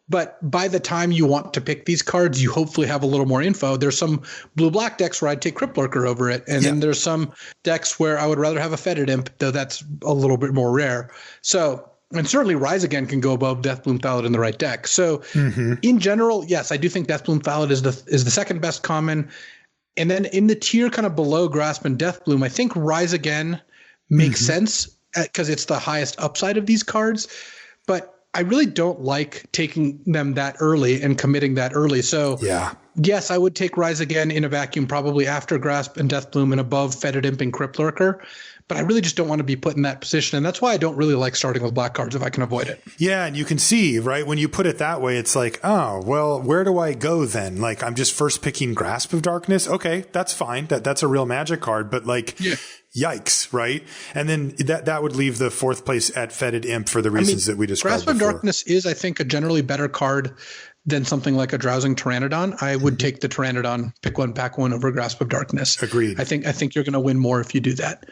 but by the time you want to pick these cards, you hopefully have a little more info. There's some blue-black decks where I'd take Crypt Lurker over it, and then there's some decks where I would rather have a Fetid Imp, though that's a little bit more rare. So, and certainly Rise Again can go above Deathbloom Thallid in the right deck. So, in general, yes, I do think Deathbloom Thallid is the second best common. And then in the tier kind of below Grasp and Deathbloom, I think Rise Again makes sense because it's the highest upside of these cards. But I really don't like taking them that early and committing that early. So yes, I would take Rise Again in a vacuum, probably after Grasp and Deathbloom and above Fetid Imp and Crypt Lurker. but I really just don't want to be put in that position. And that's why I don't really like starting with black cards if I can avoid it. Yeah. And you can see, right, when you put it that way, it's like, oh, well, where do I go then? Like, I'm just first picking Grasp of Darkness. Okay, that's fine. That's a real Magic card, but like, yikes, right? And then that would leave the fourth place at Fetid Imp for the reasons that we described Grasp before. of Darkness is, I think, a generally better card than something like a Drowsing Pteranodon. I would take the Pteranodon, pick one, pack one over Grasp of Darkness. Agreed. I think you're going to win more if you do that.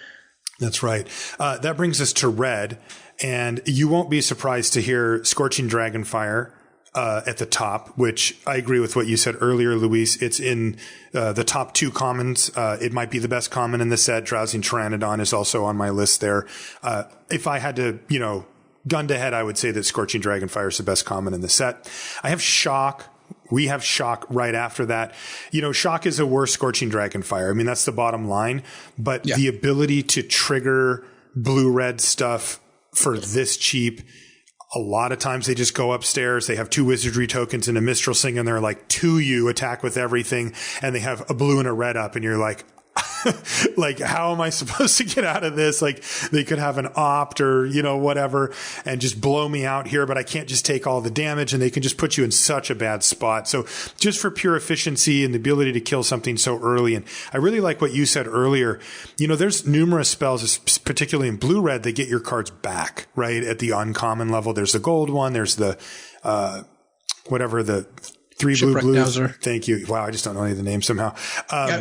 That's right. That brings us to red, and you won't be surprised to hear Scorching Dragonfire at the top, which I agree with what you said earlier, Luis. It's in the top 2 commons. It might be the best common in the set. Drowsing Pteranodon is also on my list there. If I had to, gun to head, I would say that Scorching Dragonfire is the best common in the set. I have Shock. We have Shock right after that. Shock is a worse Scorching Dragonfire. I mean, that's the bottom line. But the ability to trigger blue-red stuff for this cheap, a lot of times they just go upstairs. They have 2 wizardry tokens and a Mistral Sing, and they're like, to you, attack with everything. And they have a blue and a red up, and you're like, like, how am I supposed to get out of this? Like, they could have an opt or, whatever, and just blow me out here, but I can't just take all the damage, and they can just put you in such a bad spot. So just for pure efficiency and the ability to kill something so early. And I really like what you said earlier. There's numerous spells, particularly in blue-red, that get your cards back, right? At the uncommon level. There's the gold one. There's the, whatever the 3 blue blues. Thank you. Wow, I just don't know any of the names somehow.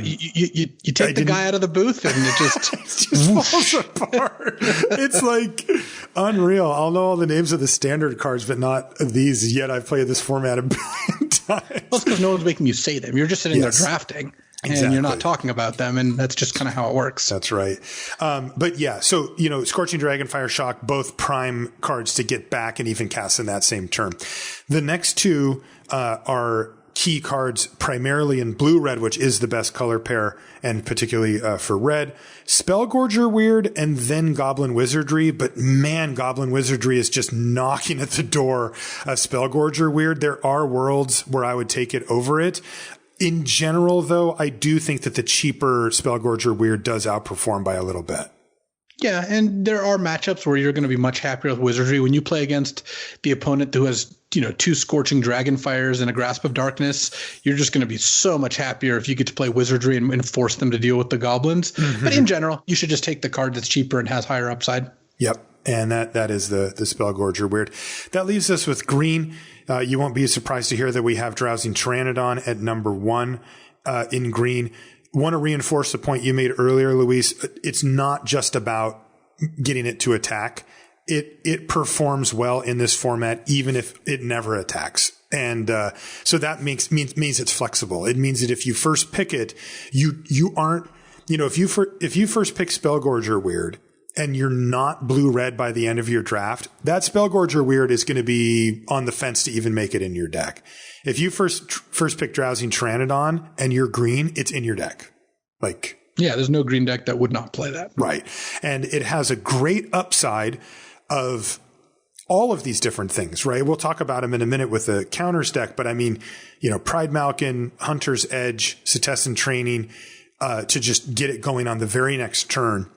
You take the guy out of the booth and it just falls apart. It's like unreal. I'll know all the names of the standard cards, but not these yet. I've played this format a billion times. Well, it's because no one's making you say them. You're just sitting there drafting. Exactly. And you're not talking about them, and that's just kind of how it works. That's right. But yeah, so, Scorching Dragonfire, Shock, both prime cards to get back and even cast in that same turn. The next 2 are key cards primarily in blue-red, which is the best color pair, and particularly for red. Spellgorger Weird and then Goblin Wizardry, but man, Goblin Wizardry is just knocking at the door of Spellgorger Weird. There are worlds where I would take it over it. In general, though, I do think that the cheaper Spellgorger Weird does outperform by a little bit. Yeah, and there are matchups where you're going to be much happier with Wizardry. When you play against the opponent who has, 2 Scorching Dragonfires and a Grasp of Darkness, you're just going to be so much happier if you get to play Wizardry and force them to deal with the goblins. Mm-hmm. But in general, you should just take the card that's cheaper and has higher upside. Yep. And that is the Spellgorger Weird. That leaves us with green. You won't be surprised to hear that we have Drowsing Pteranodon at number 1 in green. Want to reinforce the point you made earlier, Luis. It's not just about getting it to attack. It performs well in this format, even if it never attacks. And so that means it's flexible. It means that if you first pick it, you aren't, if you first pick Spellgorger Weird, and you're not blue-red by the end of your draft, that Spellgorger Weird is going to be on the fence to even make it in your deck. If you first pick Drowsing Pteranodon and you're green, it's in your deck. Yeah, there's no green deck that would not play that. Right. And it has a great upside of all of these different things, right? We'll talk about them in a minute with the counters deck, but I mean, Pride Malkin, Hunter's Edge, Cetizen Training, to just get it going on the very next turn.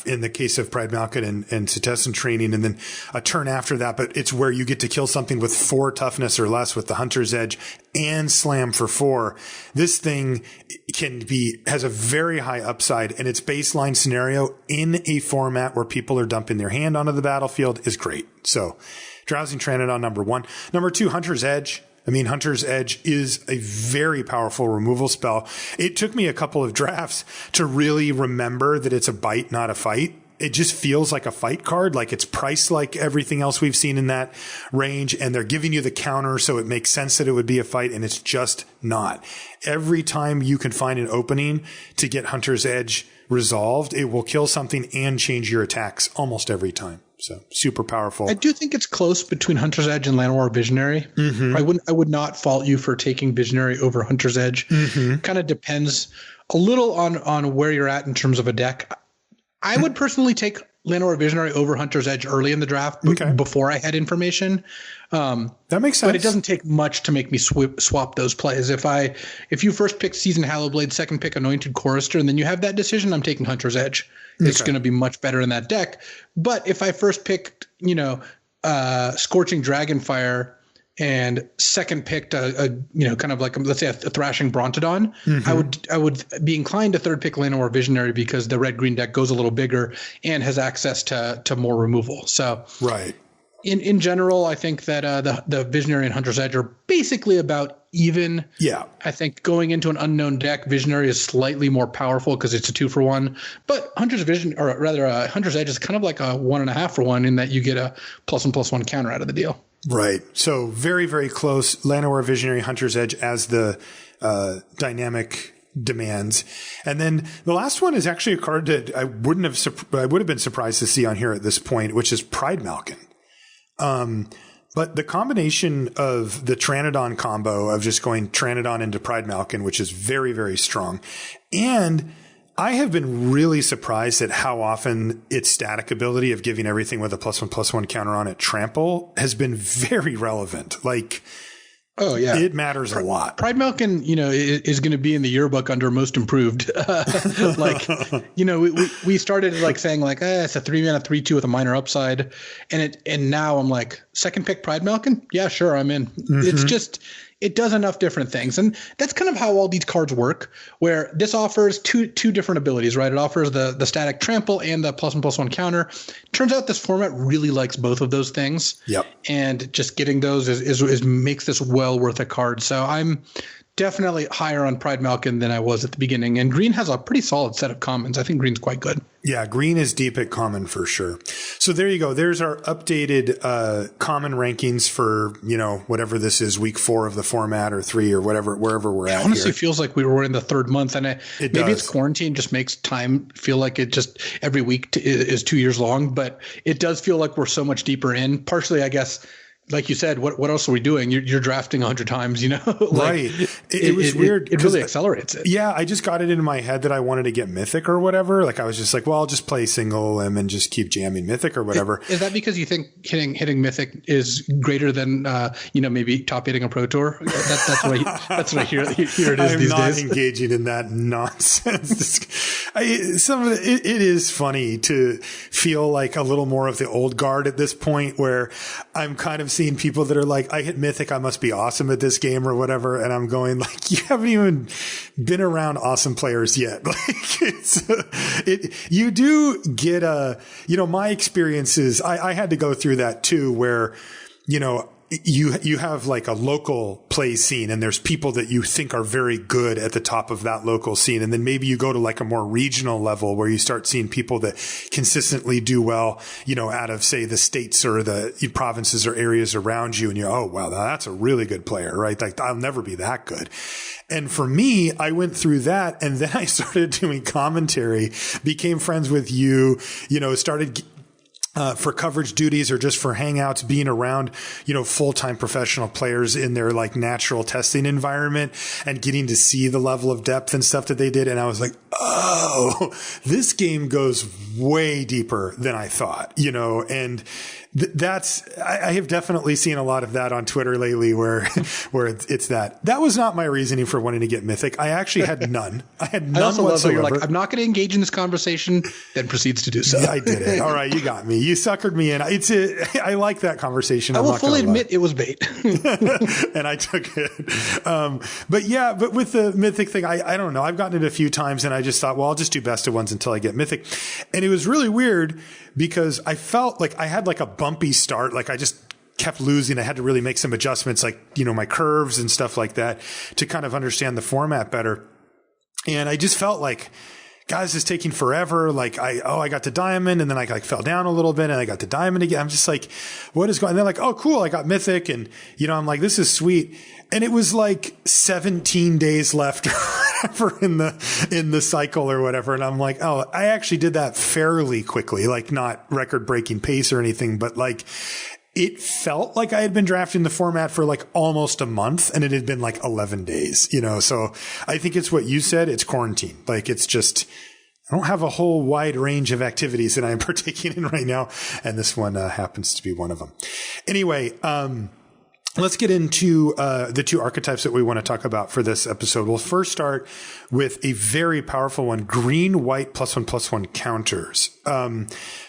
In the case of Pride Malkin and Cetizen Training, and then a turn after that, but it's where you get to kill something with 4 toughness or less with the Hunter's Edge and slam for 4. This thing has a very high upside, and its baseline scenario in a format where people are dumping their hand onto the battlefield is great. So Drowsing Pteranodon, number 1. Number 2, Hunter's Edge. I mean, Hunter's Edge is a very powerful removal spell. It took me a couple of drafts to really remember that it's a bite, not a fight. It just feels like a fight card, like it's priced like everything else we've seen in that range, and they're giving you the counter, so it makes sense that it would be a fight, and it's just not. Every time you can find an opening to get Hunter's Edge resolved, it will kill something and change your attacks almost every time. So super powerful. I do think it's close between Hunter's Edge and Llanowar Visionary. Mm-hmm. I would not fault you for taking Visionary over Hunter's Edge. Mm-hmm. Kind of depends a little on where you're at in terms of a deck. I would personally take Llanowar Visionary over Hunter's Edge early in the draft before I had information. That makes sense. But it doesn't take much to make me swap those plays. If you first pick Seasoned Hallowblade, second pick Anointed Chorister, and then you have that decision, I'm taking Hunter's Edge. it's going to be much better in that deck. But if I first picked, Scorching Dragonfire and second picked kind of like, let's say a Thrashing Brontodon, I would be inclined to third pick Llanowar Visionary because the red-green deck goes a little bigger and has access to more removal. So right. In general, I think that the Visionary and Hunter's Edge are basically about even. Yeah. I think going into an unknown deck, Visionary is slightly more powerful because it's a 2-for-1. But Hunter's Edge is kind of like a 1.5-for-1 in that you get a +1/+1 counter out of the deal. Right. So very, very close. Llanowar Visionary, Hunter's Edge as the dynamic demands. And then the last one is actually a card that I would have been surprised to see on here at this point, which is Pride Malkin. But the combination of the Tranodon combo of just going Tranodon into Pride Malkin, which is very, very strong. And I have been really surprised at how often its static ability of giving everything with a +1/+1 counter on it trample has been very relevant. Like, oh yeah, it matters a lot. Pride Malkin, is going to be in the yearbook under most improved. We started like saying like, it's a 3-mana 3/2 with a minor upside, and now I'm like, second pick Pride Malkin, yeah, sure, I'm in. It's just. It does enough different things. And that's kind of how all these cards work, where this offers two different abilities, right? It offers the static trample and the +1/+1 counter. Turns out this format really likes both of those things. Yep. And just getting those is makes this well worth a card. So I'm definitely higher on Pride Malkin than I was at the beginning. And green has a pretty solid set of commons. I think green's quite good. Yeah, green is deep at common for sure. So there you go. There's our updated common rankings for, whatever this is, week 4 of the format or 3 or whatever, wherever we're at. It honestly feels like we were in the 3rd month, and maybe it's quarantine just makes time feel like it just every week is 2 years long, but it does feel like we're so much deeper in. Partially, I guess, like you said, what else are we doing? You're drafting 100 times, right. It was weird. It really accelerates it. Yeah. I just got it into my head that I wanted to get Mythic or whatever. Like I was just like, well, I'll just play single limb and just keep jamming Mythic or whatever. Is that because you think hitting Mythic is greater than, maybe top hitting a Pro Tour? That's what I hear it is these days. I'm not engaging in that nonsense. It is funny to feel like a little more of the old guard at this point where I'm kind of seeing people that are like, I hit Mythic, I must be awesome at this game or whatever. And I'm going like, you haven't even been around awesome players yet. Like you do get my experiences. I had to go through that too, where, you have like a local play scene and there's people that you think are very good at the top of that local scene. And then maybe you go to like a more regional level where you start seeing people that consistently do well, out of say the states or the provinces or areas around you. And you're, oh, wow, that's a really good player, right? Like I'll never be that good. And for me, I went through that and then I started doing commentary, became friends with you, started for coverage duties or just for hangouts, being around, full-time professional players in their like natural testing environment and getting to see the level of depth and stuff that they did. And I was like, oh, this game goes way deeper than I thought, and I have definitely seen a lot of that on Twitter lately where it's that was not my reasoning for wanting to get Mythic. I actually had none. I had none also whatsoever. Love how you're like, I'm not going to engage in this conversation, then proceeds to do so. Yeah, I did it. All right. You got me. You suckered me in. I like that conversation. I will fully admit it was bait. And I took it. But with the Mythic thing, I don't know. I've gotten it a few times and I just thought, well, I'll just do best of ones until I get Mythic. And it was really weird because I felt like I had like a bumpy start. Like I just kept losing. I had to really make some adjustments, like, my curves and stuff like that to kind of understand the format better. And I just felt like, guys, it's taking forever. Like I got to diamond and then I like fell down a little bit and I got to diamond again. I'm just like, what is going on? And they're like, oh, cool. I got Mythic. And, I'm like, this is sweet. And it was like 17 days left or whatever in the cycle or whatever. And I'm like, oh, I actually did that fairly quickly, like not record breaking pace or anything, but like it felt like I had been drafting the format for like almost a month and it had been like 11 days, so I think it's what you said. It's quarantine. Like it's just, I don't have a whole wide range of activities that I'm partaking in right now. And this one happens to be one of them. Anyway, Let's get into the two archetypes that we want to talk about for this episode. We'll first start with a very powerful one, green-white +1/+1 counters.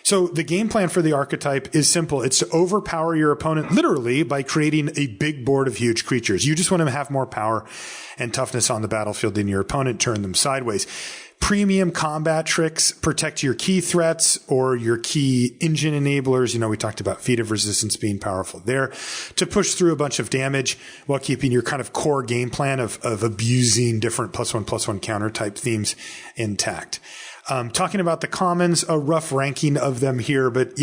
So the game plan for the archetype is simple. It's to overpower your opponent literally by creating a big board of huge creatures. You just want to have more power and toughness on the battlefield than your opponent, turn them sideways. Premium combat tricks protect your key threats or your key engine enablers. You know, we talked about feat of resistance being powerful there to push through a bunch of damage while keeping your kind of core game plan of abusing different +1/+1 counter type themes intact. Talking about the commons, a rough ranking of them here, but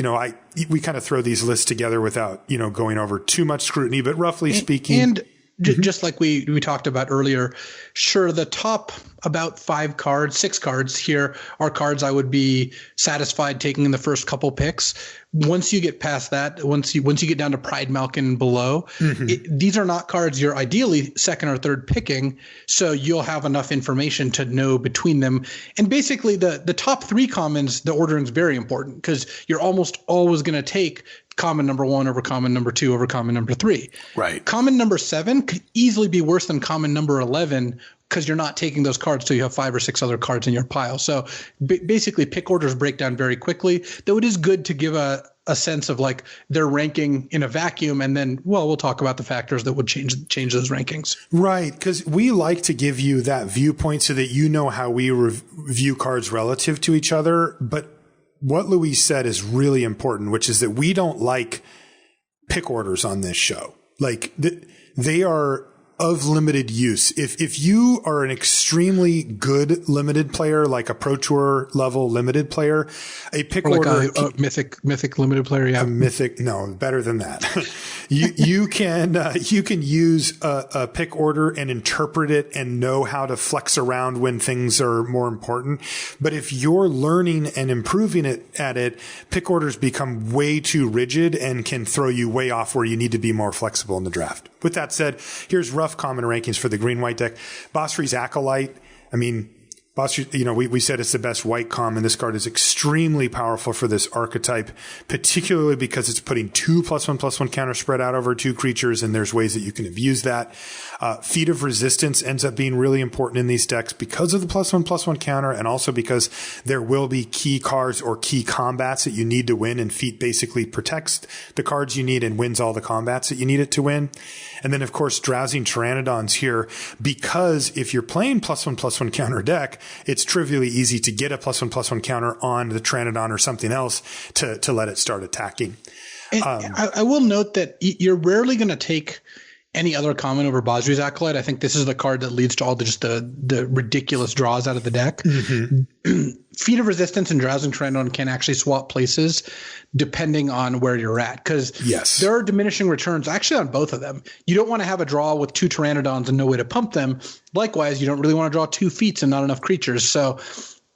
we kind of throw these lists together without, going over too much scrutiny, but roughly speaking. And just like we talked about earlier, sure, the top about 6 cards here are cards I would be satisfied taking in the first couple picks. Once you get past that, once you get down to Pride Malkin below, these are not cards you're ideally second or third picking, so you'll have enough information to know between them. And basically the top 3 commons, the ordering is very important because you're almost always going to take common number 1 over common number 2 over common number 3. Right. Common number 7 could easily be worse than common number 11 because you're not taking those cards till you have 5 or 6 other cards in your pile. So basically pick orders break down very quickly, though it is good to give a sense of like their ranking in a vacuum. And then, we'll talk about the factors that would change those rankings. Right. Because we like to give you that viewpoint so that you know how we view cards relative to each other. But what Luis said is really important, which is that we don't like pick orders on this show. Like they are of limited use. If you are an extremely good limited player, like a Pro Tour level limited player, a pick order, a mythic limited player, yeah, no, better than that. you can use a pick order and interpret it and know how to flex around when things are more important. But if you're learning and improving at it, pick orders become way too rigid and can throw you way off where you need to be more flexible in the draft. With that said, here's rough common rankings for the green-white deck. Basri's Acolyte. I mean, Basri, we said it's the best white common. This card is extremely powerful for this archetype, particularly because it's putting 2 +1/+1 counter spread out over 2 creatures, and there's ways that you can abuse that. Feat of Resistance ends up being really important in these decks because of the +1/+1 counter, and also because there will be key cards or key combats that you need to win, and Feat basically protects the cards you need and wins all the combats that you need it to win. And then, of course, Drowsing Pteranodons here, because if you're playing +1/+1 counter deck, it's trivially easy to get a +1/+1 counter on the Pteranodon or something else to let it start attacking. And I will note that you're rarely going to take any other common over Basri's Acolyte. I think this is the card that leads to all the ridiculous draws out of the deck. Feat of Resistance and Drowsing Pteranodon can actually swap places depending on where you're at, because there are diminishing returns actually on both of them. You don't want to have a draw with 2 Pteranodons and no way to pump them. Likewise, you don't really want to draw 2 Feats and not enough creatures. So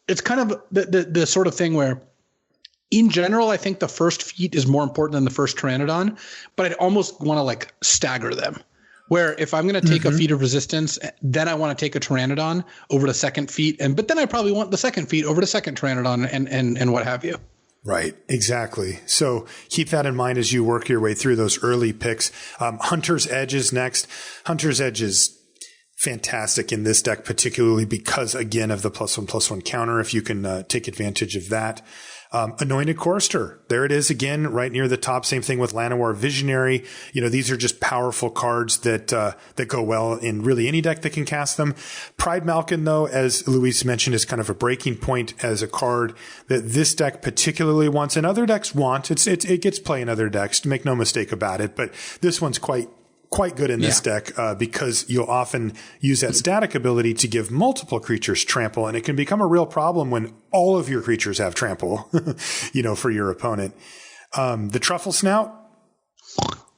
it's kind of the sort of thing where, in general, I think the first Feat is more important than the first Pteranodon, but I'd almost want to like stagger them. Where if I'm going to take a Feat of Resistance, then I want to take a Pteranodon over the second Feat, but then I probably want the second Feat over the second Pteranodon and what have you. Right, exactly. So keep that in mind as you work your way through those early picks. Hunter's Edge is next. Hunter's Edge is fantastic in this deck, particularly because, again, of the +1/+1 counter, if you can take advantage of that. Anointed Chorister. There it is again, right near the top. Same thing with Llanowar Visionary. These are just powerful cards that go well in really any deck that can cast them. Pride Malkin, though, as Luis mentioned, is kind of a breaking point as a card that this deck particularly wants, and other decks want. It gets play in other decks, make no mistake about it, but this one's quite good in this deck because you'll often use that static ability to give multiple creatures trample, and it can become a real problem when all of your creatures have trample, for your opponent. The Truffle Snout.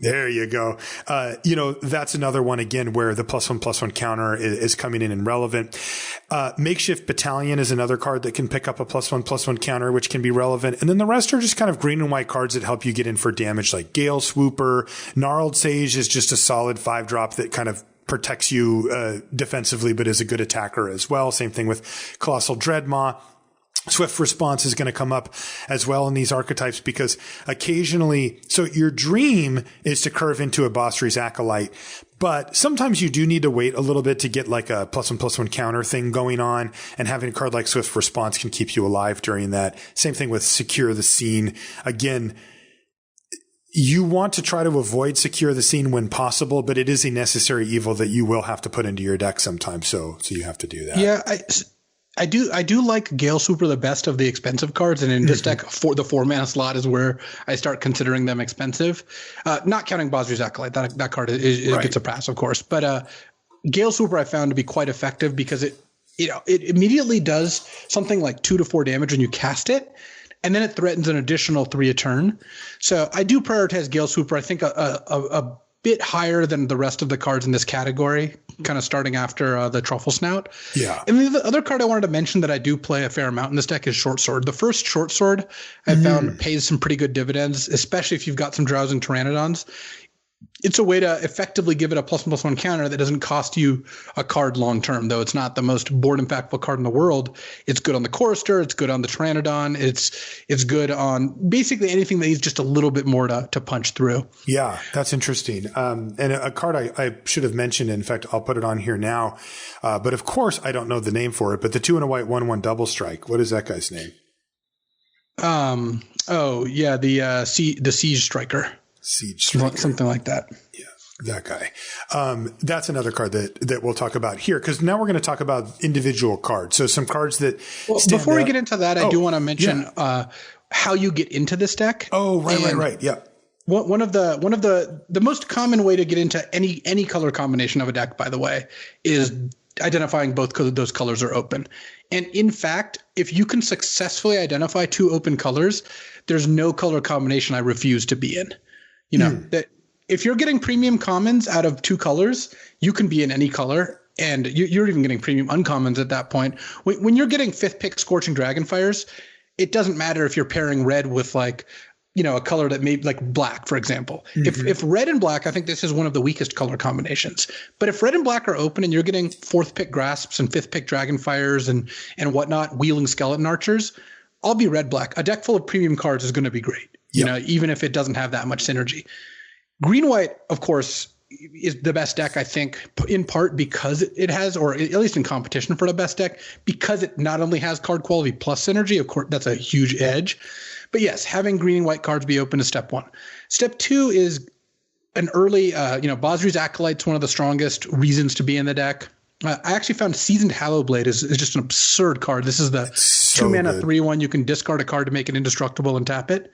There you go. That's another one again where the +1/+1 counter is coming in and relevant. Makeshift Battalion is another card that can pick up a +1/+1 counter, which can be relevant. And then the rest are just kind of green and white cards that help you get in for damage, like Gale Swooper. Gnarled Sage is just a solid 5-drop that kind of protects you defensively, but is a good attacker as well. Same thing with Colossal Dreadmaw. Swift response is going to come up as well in these archetypes because occasionally, so your dream is to curve into a Basri's Acolyte, but sometimes you do need to wait a little bit to get like a +1/+1 counter thing going on, and having a card like Swift response can keep you alive during that. Same thing with Secure the Scene. Again, you want to try to avoid Secure the Scene when possible, but it is a necessary evil that you will have to put into your deck sometime. So you have to do that. Yeah. I do like Gale Swooper the best of the expensive cards, and in this deck, for the 4-mana slot is where I start considering them expensive. Not counting Basri's Acolyte, that card gets a pass, of course. But Gale Swooper I found to be quite effective because it immediately does something like 2 to 4 damage when you cast it, and then it threatens an additional 3 a turn. So I do prioritize Gale Swooper. I think a bit higher than the rest of the cards in this category, kind of starting after the Truffle Snout. Yeah. And the other card I wanted to mention that I do play a fair amount in this deck is Short Sword. The first Short Sword I found pays some pretty good dividends, especially if you've got some Drowsing Pteranodons. It's a way to effectively give it a +1/+1 counter that doesn't cost you a card long term, though it's not the most board impactful card in the world. It's good on the Chorister, it's good on the Pteranodon, it's good on basically anything that needs just a little bit more to punch through. Yeah, that's interesting. And a card I should have mentioned, in fact, I'll put it on here now. But of course, I don't know the name for it, but the 2 and a white 1/1 double strike. What is that guy's name? The Siege Striker. Siege Striker. Something like that. Yeah, that guy. That's another card that we'll talk about here, because now we're going to talk about individual cards. So some cards that before we get into that, I do want to mention how you get into this deck. Oh, right. Yeah. One of the most common way to get into any color combination of a deck, by the way, is identifying both those colors are open. And in fact, if you can successfully identify 2 open colors, there's no color combination I refuse to be in. You know, that if you're getting premium commons out of 2 colors, you can be in any color, and you're even getting premium uncommons at that point. When you're getting 5th pick Scorching Dragonfires, it doesn't matter if you're pairing red with like, a color that may like black, for example. If red and black, I think this is one of the weakest color combinations. But if red and black are open and you're getting 4th pick Grasps and 5th pick Dragonfires and whatnot, Wheeling Skeleton Archers, I'll be red-black. A deck full of premium cards is going to be great. Even if it doesn't have that much synergy. Green-white, of course, is the best deck, I think, in part because it has, or at least in competition for the best deck, because it not only has card quality plus synergy. Of course, that's a huge edge. But yes, having green and white cards be open is step 1. Step 2 is an early, Basri's Acolyte's one of the strongest reasons to be in the deck. I actually found Seasoned Hallowblade is just an absurd card. This is the 2-mana 3/1. You can discard a card to make it indestructible and tap it.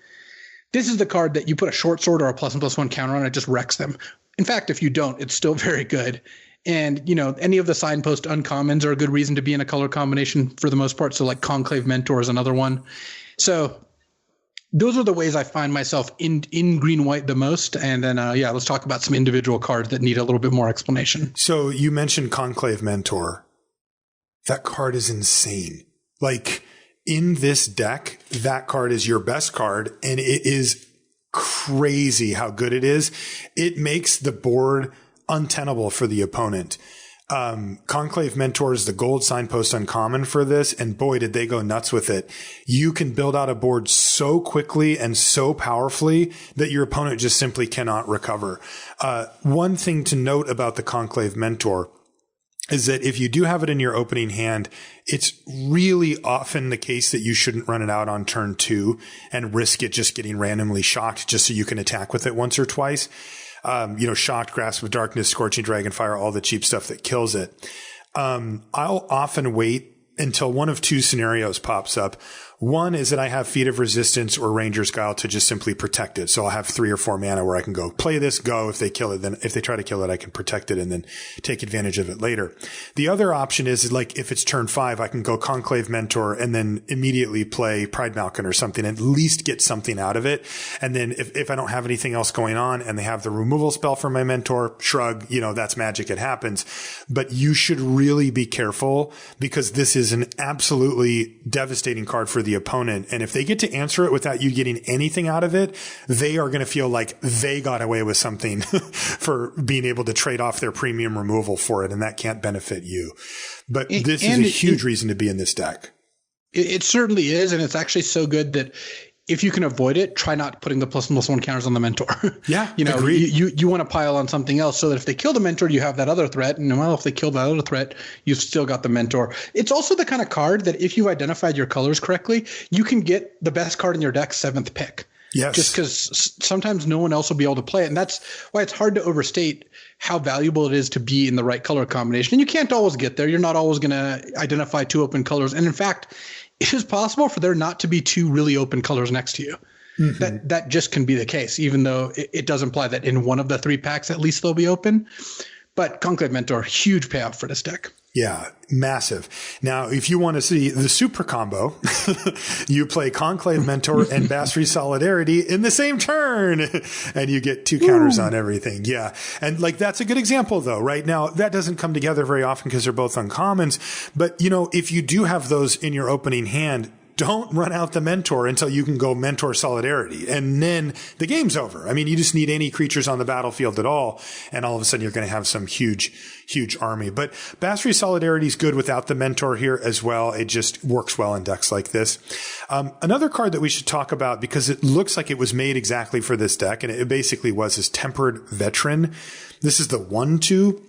This is the card that you put a Short Sword or a +1/+1 counter on, it just wrecks them. In fact, if you don't, it's still very good. And, any of the Signpost uncommons are a good reason to be in a color combination for the most part. So like Conclave Mentor is another one. So those are the ways I find myself in green-white the most. And then, let's talk about some individual cards that need a little bit more explanation. So you mentioned Conclave Mentor. That card is insane. Like, in this deck, that card is your best card, and it is crazy how good it is. It makes the board untenable for the opponent. Conclave Mentor is the gold Signpost uncommon for this, and boy, did they go nuts with it. You can build out a board so quickly and so powerfully that your opponent just simply cannot recover. One thing to note about the Conclave Mentor is that if you do have it in your opening hand, it's really often the case that you shouldn't run it out on turn 2 and risk it just getting randomly shocked just so you can attack with it once or twice. Shocked, Grasp of Darkness, Scorching Dragonfire, all the cheap stuff that kills it. I'll often wait until one of 2 scenarios pops up. One is that I have Feat of Resistance or Ranger's Guile to just simply protect it. So I'll have 3 or 4 mana where I can go play this, go. If they kill it, then if they try to kill it, I can protect it and then take advantage of it later. The other option is like if it's turn 5, I can go Conclave Mentor and then immediately play Pride Malkin or something, at least get something out of it. And then if I don't have anything else going on and they have the removal spell for my Mentor, shrug, that's magic. It happens. But you should really be careful because this is an absolutely devastating card for the opponent. And if they get to answer it without you getting anything out of it, they are going to feel like they got away with something for being able to trade off their premium removal for it. And that can't benefit you. But this is a huge reason to be in this deck. It certainly is, and it's actually so good that if you can avoid it, try not putting the +1/+1 counters on the mentor. Yeah, you want to pile on something else so that if they kill the mentor, you have that other threat. And well, if they kill that other threat, you've still got the mentor. It's also the kind of card that if you've identified your colors correctly, you can get the best card in your deck 7th pick. Yes. Just because sometimes no one else will be able to play it. And that's why it's hard to overstate how valuable it is to be in the right color combination. And you can't always get there. You're not always going to identify 2 open colors. And in fact, it is possible for there not to be 2 really open colors next to you. Mm-hmm. That just can be the case, even though it does imply that in one of the 3 packs, at least they'll be open. But Conclave Mentor, huge payoff for this deck. Yeah, massive. Now, if you want to see the super combo, you play Conclave Mentor and Basri Solidarity in the same turn, and you get 2 counters on everything. Yeah. And like, that's a good example though. Right now, that doesn't come together very often because they're both uncommons. But you know, if you do have those in your opening hand, don't run out the mentor until you can go Mentor Solidarity. And then the game's over. I mean, you just need any creatures on the battlefield at all. And all of a sudden you're going to have some huge army. But Basri Solidarity is good without the mentor here as well. It just works well in decks like this. Another card that we should talk about, because it looks like it was made exactly for this deck, and it basically was, is Tempered Veteran. This is the 1/2.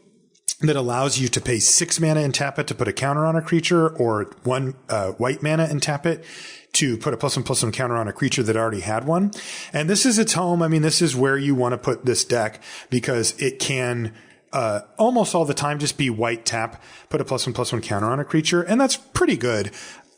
That allows you to pay 6 mana and tap it to put a counter on a creature, or 1 white mana and tap it to put a +1/+1 counter on a creature that already had one. And this is its home. I mean, this is where you want to put this deck because it can almost all the time just be white tap, put a +1/+1 counter on a creature, and that's pretty good.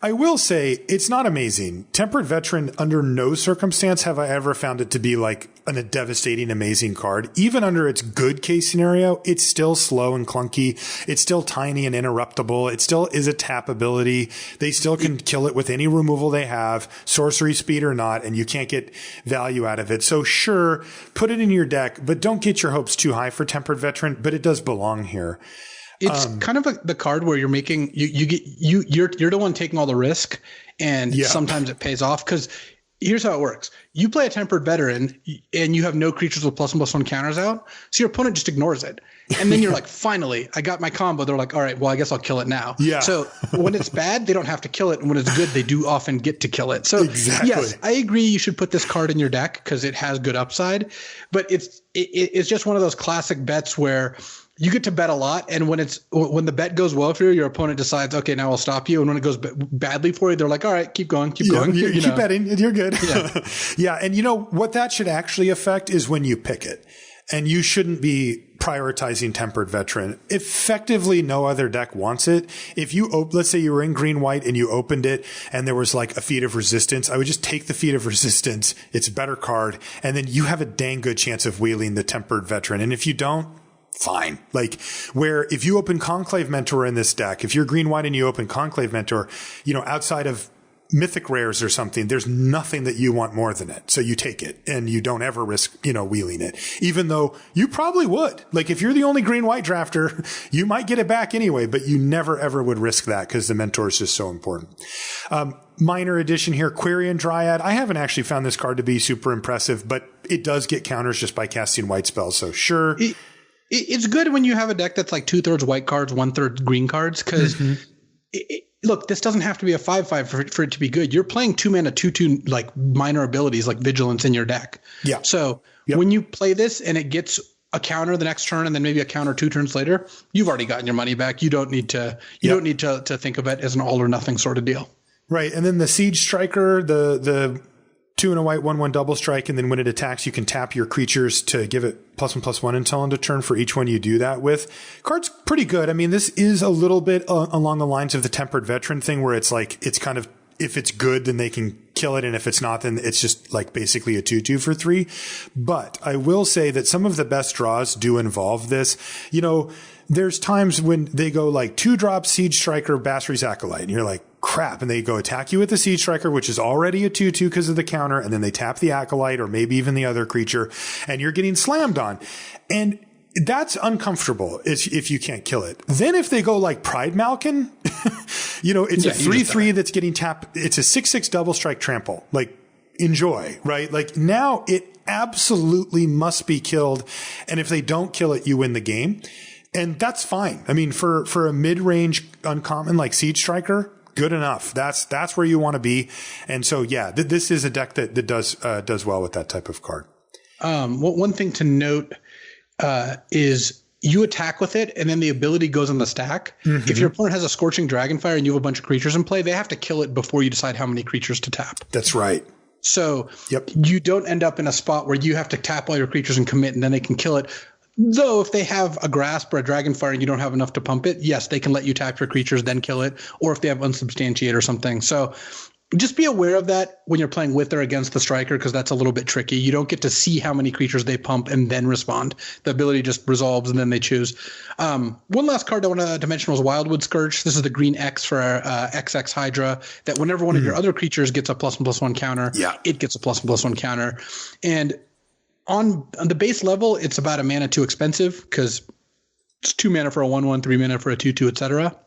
I will say it's not amazing. Tempered Veteran, under no circumstance have I ever found it to be like a devastating, amazing card. Even under its good case scenario, it's still slow and clunky. It's still tiny and interruptible. It still is a tap ability. They still can kill it with any removal they have, sorcery speed or not, and you can't get value out of it. So sure, put it in your deck, but don't get your hopes too high for Tempered Veteran, but it does belong here. It's kind of the card where you're making you're the one taking all the risk, and sometimes it pays off because here's how it works. You play a Tempered Veteran and you have no creatures with +1/+1 counters out, so your opponent just ignores it. And then you're like, finally, I got my combo. They're like, all right, well, I guess I'll kill it now. Yeah. So when it's bad, they don't have to kill it. And when it's good, they do often get to kill it. So yes, I agree you should put this card in your deck because it has good upside. But it's just one of those classic bets where you get to bet a lot, and when the bet goes well for you, your opponent decides, okay, now I'll stop you. And when it goes badly for you, they're like, all right, keep going. Keep betting. You're good. Yeah. Yeah. And you know what that should actually affect is when you pick it. And you shouldn't be prioritizing Tempered Veteran. Effectively, no other deck wants it. If you, let's say you were in green-white and you opened it and there was like a Feat of Resistance, I would just take the Feat of Resistance. It's a better card. And then you have a dang good chance of wheeling the Tempered Veteran. And if you don't, fine. Like, where if you open Conclave Mentor in this deck, if you're green-white and you open Conclave Mentor, you know, outside of mythic rares or something, there's nothing that you want more than it. So you take it and you don't ever risk, you know, wheeling it, even though you probably would. Like, if you're the only green-white drafter, you might get it back anyway, but you never ever would risk that because the mentor is just so important. Minor addition here, Quirion Dryad. I haven't actually found this card to be super impressive, but it does get counters just by casting white spells. So sure. It's good when you have a deck that's like 2/3 white cards, 1/3 green cards, because look, this doesn't have to be a 5/5 for it to be good. You're playing 2 mana 2/2 like minor abilities like Vigilance in your deck. Yeah. So when you play this and it gets a counter the next turn and then maybe a counter 2 turns later, you've already gotten your money back. You don't need to don't need to think of it as an all or nothing sort of deal. Right. And then the Siege Striker, the 2 and a white 1/1 double strike, and then when it attacks, you can tap your creatures to give it +1/+1 until end of turn for each one you do that with. Card's pretty good. I mean, this is a little bit along the lines of the Tempered Veteran thing, where it's like, it's kind of, if it's good, then they can kill it, and if it's not, then it's just like basically a 2/2 for 3. But I will say that some of the best draws do involve this. You know, there's times when they go like 2-drop Siege Striker, Basri's Acolyte, and you're like, crap. And they go attack you with the Siege Striker, which is already a 2/2 because of the counter. And then they tap the Acolyte or maybe even the other creature, and you're getting slammed on. And that's uncomfortable if you can't kill it. Then if they go like Pride Malkin, you know, it's a 3/3 that's getting tapped. It's a 6/6 double strike trample. Like, enjoy, right? Like, now it absolutely must be killed. And if they don't kill it, you win the game. And that's fine. I mean, for a mid-range uncommon like Siege Striker, good enough. That's where you want to be. And so, yeah, this is a deck that does well with that type of card. One thing to note is you attack with it, and then the ability goes on the stack. Mm-hmm. If your opponent has a Scorching Dragonfire and you have a bunch of creatures in play, they have to kill it before you decide how many creatures to tap. That's right. So you don't end up in a spot where you have to tap all your creatures and commit, and then they can kill it. Though if they have a Grasp or a Dragonfire and you don't have enough to pump it, yes, they can let you tap your creatures, then kill it. Or if they have Unsubstantiate or something. So just be aware of that when you're playing with or against the striker, because that's a little bit tricky. You don't get to see how many creatures they pump and then respond. The ability just resolves and then they choose. One last card I wanted to mention was Wildwood Scourge. This is the green X for XX Hydra, that whenever one of your other creatures gets a +1/+1 counter, it gets a +1/+1 counter. And on the base level, it's about a mana too expensive because it's 2 mana for a 1/1, 3 mana for a 2/2, etc.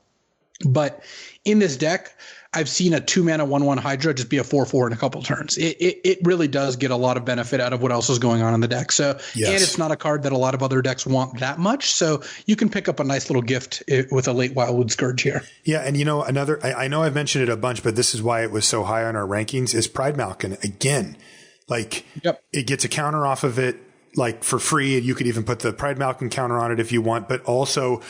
But in this deck, I've seen a 2 mana 1/1 Hydra just be a 4/4 in a couple turns. It really does get a lot of benefit out of what else is going on in the deck. So, and it's not a card that a lot of other decks want that much. So you can pick up a nice little gift with a late Wildwood Scourge here. Yeah. And you know, I know I've mentioned it a bunch, but this is why it was so high on our rankings, is Pride Malkin. Again, like it gets a counter off of it, like for free. You could even put the Pride Malkin counter on it if you want, but also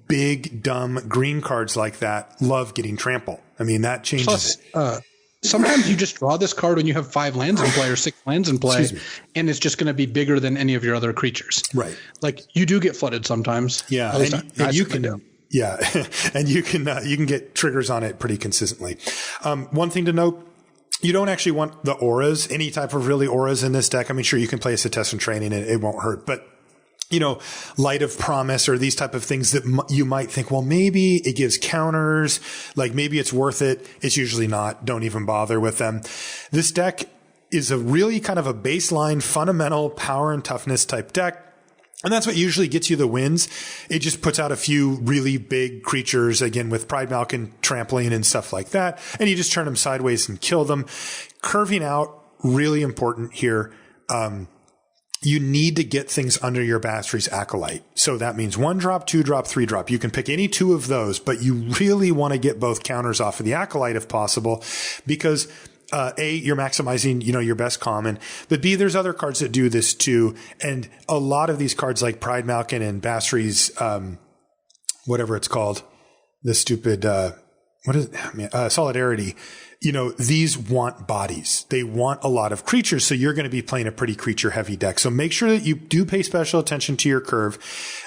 big, dumb green cards like that love getting trample. I mean, that changes. Plus, sometimes you just draw this card when you have 5 lands in play or 6 lands in play, and it's just going to be bigger than any of your other creatures. Right. Like you do get flooded sometimes. Yeah. And you can do. Yeah. And you can get triggers on it pretty consistently. One thing to note, you don't actually want the auras, any type of really auras in this deck. I mean, sure, you can play a Cetessan Training and it won't hurt, but you know, Light of Promise or these type of things that you might think, well, maybe it gives counters, like maybe it's worth it. It's usually not. Don't even bother with them. This deck is a really kind of a baseline, fundamental power and toughness type deck. And that's what usually gets you the wins. It just puts out a few really big creatures, again, with Pride Malkin trampling and stuff like that. And you just turn them sideways and kill them. Curving out, really important here. You need to get things under your Bastry's Acolyte. So that means 1-drop, 2-drop, 3-drop. You can pick any 2 of those, but you really want to get both counters off of the Acolyte if possible, because A, you're maximizing, you know, your best common, but B, there's other cards that do this too. And a lot of these cards like Pride Malkin and Bastry's, whatever it's called, the stupid, Solidarity, you know, these want bodies. They want a lot of creatures. So you're going to be playing a pretty creature heavy deck. So make sure that you do pay special attention to your curve.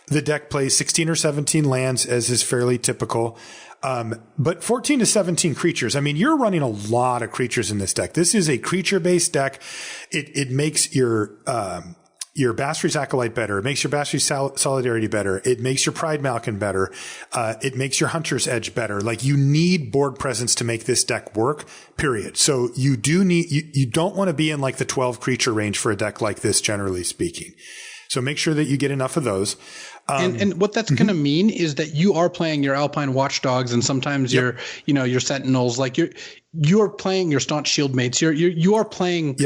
The deck plays 16 or 17 lands, as is fairly typical. But 14 to 17 creatures. I mean, you're running a lot of creatures in this deck. This is a creature based deck. It makes your Bastry's Acolyte better. It makes your Bastry's Solidarity better. It makes your Pride Malkin better. It makes your Hunter's Edge better. Like, you need board presence to make this deck work, period. So you don't want to be in like the 12 creature range for a deck like this, generally speaking. So make ssure that you get enough of those. And what that's going to mean is that you are playing your Alpine Watchdogs and sometimes your Sentinels, like you're playing your Staunch Shieldmates. You are playing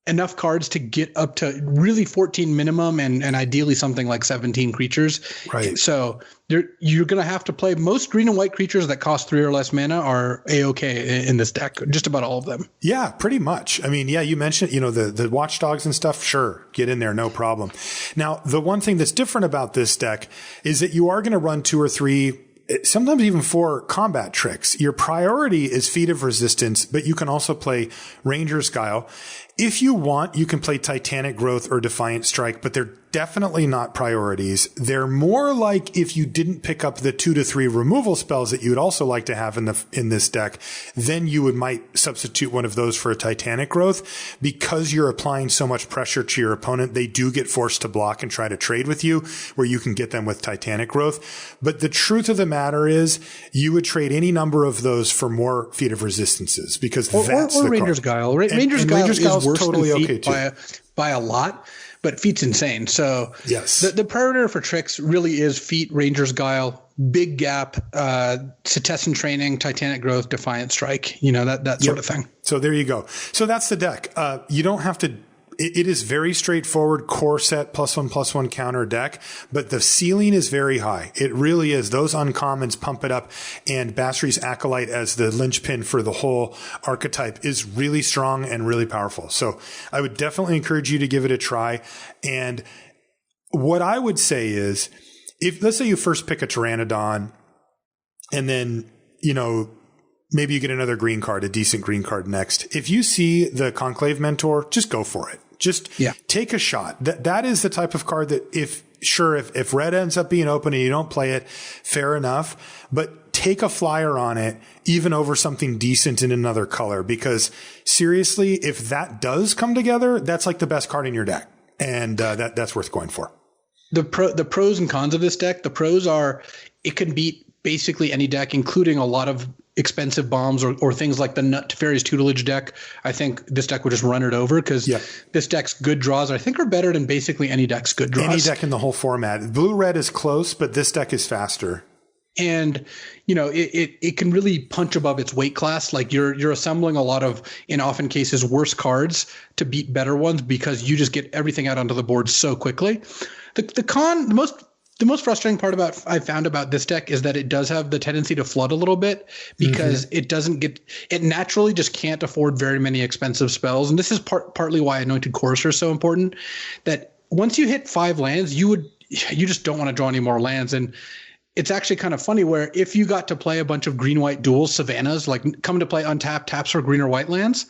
enough cards to get up to really 14 minimum and ideally something like 17 creatures. Right. So you're going to have to play most green and white creatures that cost 3 or less mana are A-okay in this deck. Just about all of them. Yeah, pretty much. I mean, yeah, you mentioned, the Watchdogs and stuff. Sure. Get in there. No problem. Now, the one thing that's different about this deck is that you are going to run 2 or 3, sometimes even 4 combat tricks. Your priority is Feat of Resistance, but you can also play Ranger's Guile. If you want, you can play Titanic Growth or Defiant Strike, but they're definitely not priorities. They're more like if you didn't pick up the 2 to 3 removal spells that you would also like to have in this deck, then you might substitute one of those for a Titanic Growth. Because you're applying so much pressure to your opponent, they do get forced to block and try to trade with you, where you can get them with Titanic Growth. But the truth of the matter is, you would trade any number of those for more Feat of Resistances, because that's the Ranger's Guile. Ranger's Guile is worse totally than Feat by a lot. But Feat's insane. So yes, the priority for tricks really is Feat, Ranger's Guile, Big Gap, Cetessan Training, Titanic Growth, Defiant Strike, that sort of thing. So there you go. So that's the deck. You don't have to it is very straightforward, core set, +1/+1 counter deck, but the ceiling is very high. It really is. Those uncommons pump it up, and Basri's Acolyte as the linchpin for the whole archetype is really strong and really powerful. So I would definitely encourage you to give it a try. And what I would say is, if let's say you first pick a Pteranodon, and then, maybe you get another green card, a decent green card next. If you see the Conclave Mentor, just go for it. Just take a shot. That is the type of card that if red ends up being open and you don't play it, fair enough. But take a flyer on it, even over something decent in another color. Because seriously, if that does come together, that's like the best card in your deck. And that's worth going for. The pros and cons of this deck, the pros are it can beat basically any deck, including a lot of expensive bombs or things like the Nut Teferi's Tutelage deck. I think this deck would just run it over because this deck's good draws, I think, are better than basically any deck's good draws. Any deck in the whole format. Blue-red is close, but this deck is faster. And, it can really punch above its weight class. Like you're assembling a lot of, in often cases, worse cards to beat better ones because you just get everything out onto the board so quickly. The most frustrating part I found about this deck is that it does have the tendency to flood a little bit because it naturally just can't afford very many expensive spells. And this is partly why Anointed Chorister is so important, that once you hit 5 lands, you just don't want to draw any more lands. And it's actually kind of funny where if you got to play a bunch of green-white duals, Savannas, like come to play untapped taps for green or white lands,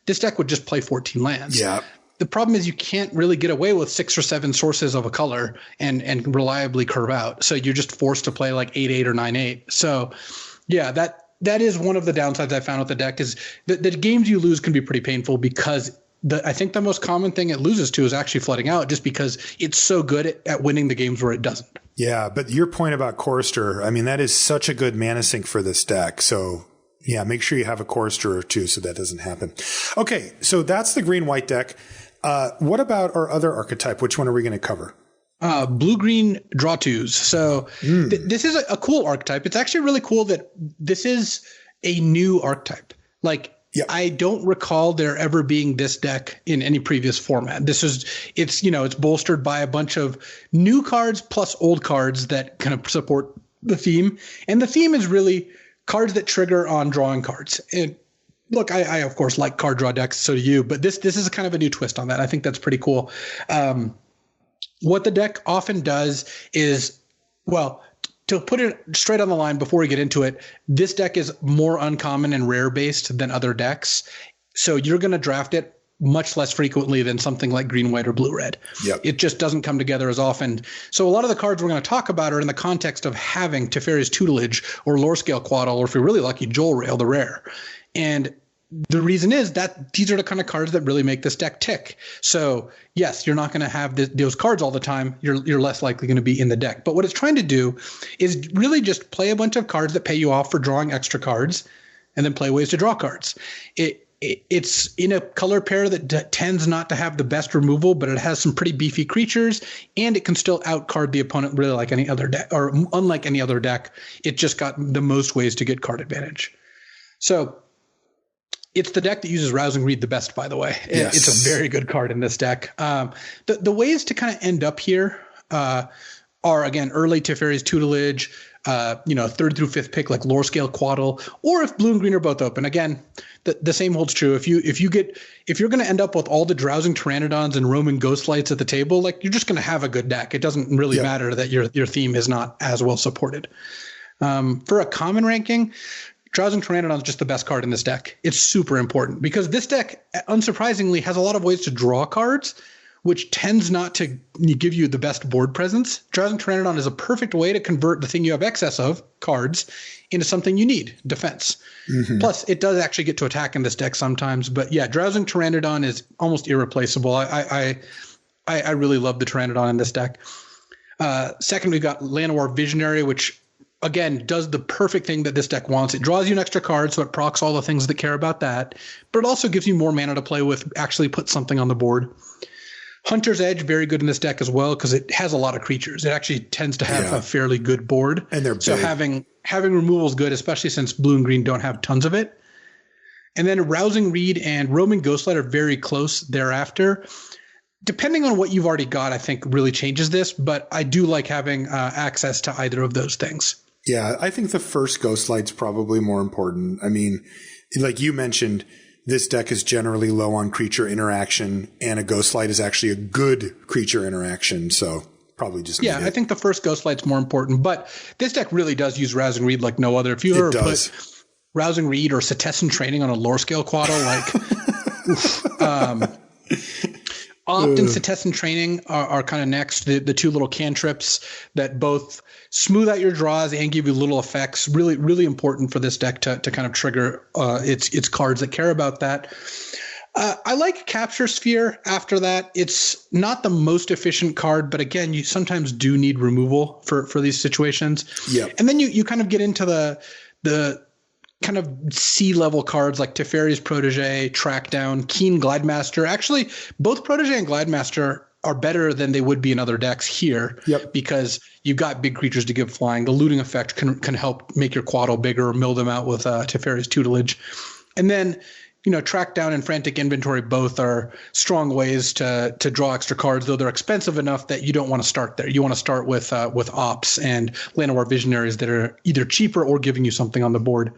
this deck would just play 14 lands. Yeah. The problem is you can't really get away with 6 or 7 sources of a color and reliably curve out. So you're just forced to play like 8/8 or 9/8. So yeah, that is one of the downsides I found with the deck is the games you lose can be pretty painful because I think the most common thing it loses to is actually flooding out just because it's so good at winning the games where it doesn't. Yeah, but your point about Chorister, I mean, that is such a good mana sink for this deck. So yeah, make sure you have a Chorister or two so that doesn't happen. Okay, so that's the green-white deck. What about our other archetype? Which one are we going to cover? Blue-green draw twos. So this is a cool archetype. It's actually really cool that this is a new archetype. Like I don't recall there ever being this deck in any previous format. It's bolstered by a bunch of new cards plus old cards that kind of support the theme. And the theme is really cards that trigger on drawing cards. And look, I of course like card draw decks, so do you, but this is kind of a new twist on that. I think that's pretty cool. What the deck often does is, well, to put it straight on the line before we get into it, this deck is more uncommon and rare based than other decks. So you're going to draft it much less frequently than something like green, white, or blue, red. Yep. It just doesn't come together as often. So a lot of the cards we're going to talk about are in the context of having Teferi's Tutelage or Lore Scale Quaddle, or if you're really lucky, Joel Rail, the rare. And the reason is that these are the kind of cards that really make this deck tick. So yes, you're not going to have those cards all the time. You're less likely going to be in the deck. But what it's trying to do is really just play a bunch of cards that pay you off for drawing extra cards and then play ways to draw cards. It's in a color pair that tends not to have the best removal, but it has some pretty beefy creatures, and it can still outcard the opponent really like any other deck, or unlike any other deck. It just got the most ways to get card advantage. So it's the deck that uses Rousing Reed the best, by the way. Yes. It's a very good card in this deck. The ways to kind of end up here are, again, early Teferi's Tutelage, 3rd through 5th pick like Lore Scale Quaddle, or if blue and green are both open. Again, the same holds true. If you're going to end up with all the Drowsing Pteranodons and Roman Ghostlights at the table, like you're just going to have a good deck. It doesn't really matter that your theme is not as well supported. For a common ranking, Drowsing Pteranodon is just the best card in this deck. It's super important because this deck, unsurprisingly, has a lot of ways to draw cards, which tends not to give you the best board presence. Drowsing Pteranodon is a perfect way to convert the thing you have excess of, cards, into something you need, defense. Mm-hmm. Plus, it does actually get to attack in this deck sometimes. But yeah, Drowsing Pteranodon is almost irreplaceable. I really love the Pteranodon in this deck. Second, we've got Llanowar Visionary, which again does the perfect thing that this deck wants. It draws you an extra card, so it procs all the things that care about that, but it also gives you more mana to play with, actually put something on the board. Hunter's Edge, very good in this deck as well because it has a lot of creatures. It actually tends to have a fairly good board. And they're big. So having removal is good, especially since blue and green don't have tons of it. And then Rousing Reed and Roaming Ghostlight are very close thereafter. Depending on what you've already got, I think really changes this, but I do like having access to either of those things. Yeah, I think the first Ghostlight's probably more important. I mean, like you mentioned, this deck is generally low on creature interaction, and a Ghostlight is actually a good creature interaction, so probably just need it. I think the first Ghostlight's more important, but this deck really does use Rousing Reed like no other. If you ever put Rousing Reed or Setessan Training on a lore scale Quaddle, Opt and Setessan Training are kind of next. The two little cantrips that both smooth out your draws and give you little effects. Really, really important for this deck to kind of trigger its cards that care about that. I like Capture Sphere after that. It's not the most efficient card, but again, you sometimes do need removal for these situations. Yeah. And then you kind of get into the kind of C-level cards like Teferi's Protege, Trackdown, Keen Glidemaster. Actually, both Protege and Glidemaster are better than they would be in other decks here. Yep. Because you've got big creatures to give flying. The looting effect can help make your Quaddle bigger or mill them out with Teferi's Tutelage. And then, Trackdown and Frantic Inventory both are strong ways to draw extra cards, though they're expensive enough that you don't want to start there. You want to start with Ops and Llanowar Visionaries that are either cheaper or giving you something on the board.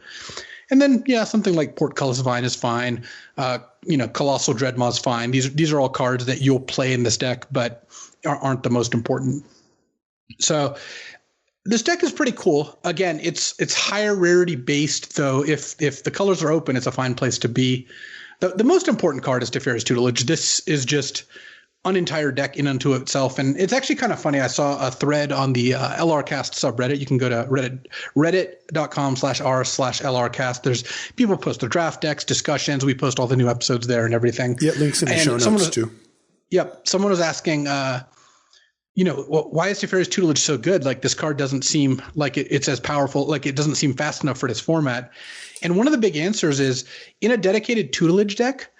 And then, something like Portcullis Vine is fine. Colossal Dreadmaw is fine. These are all cards that you'll play in this deck, but aren't the most important. So this deck is pretty cool. Again, it's higher rarity based, though. If the colors are open, it's a fine place to be. The most important card is Teferi's Tutelage. This is just an entire deck in unto itself. And it's actually kind of funny. I saw a thread on the LRcast subreddit. You can go to reddit.com/r/LRcast. There's people post their draft decks, discussions. We post all the new episodes there and everything. Yeah, links in the show notes too. Yep. Someone was asking, why is Teferi's Tutelage so good? Like, this card doesn't seem like it's as powerful. Like, it doesn't seem fast enough for this format. And one of the big answers is, in a dedicated tutelage deck,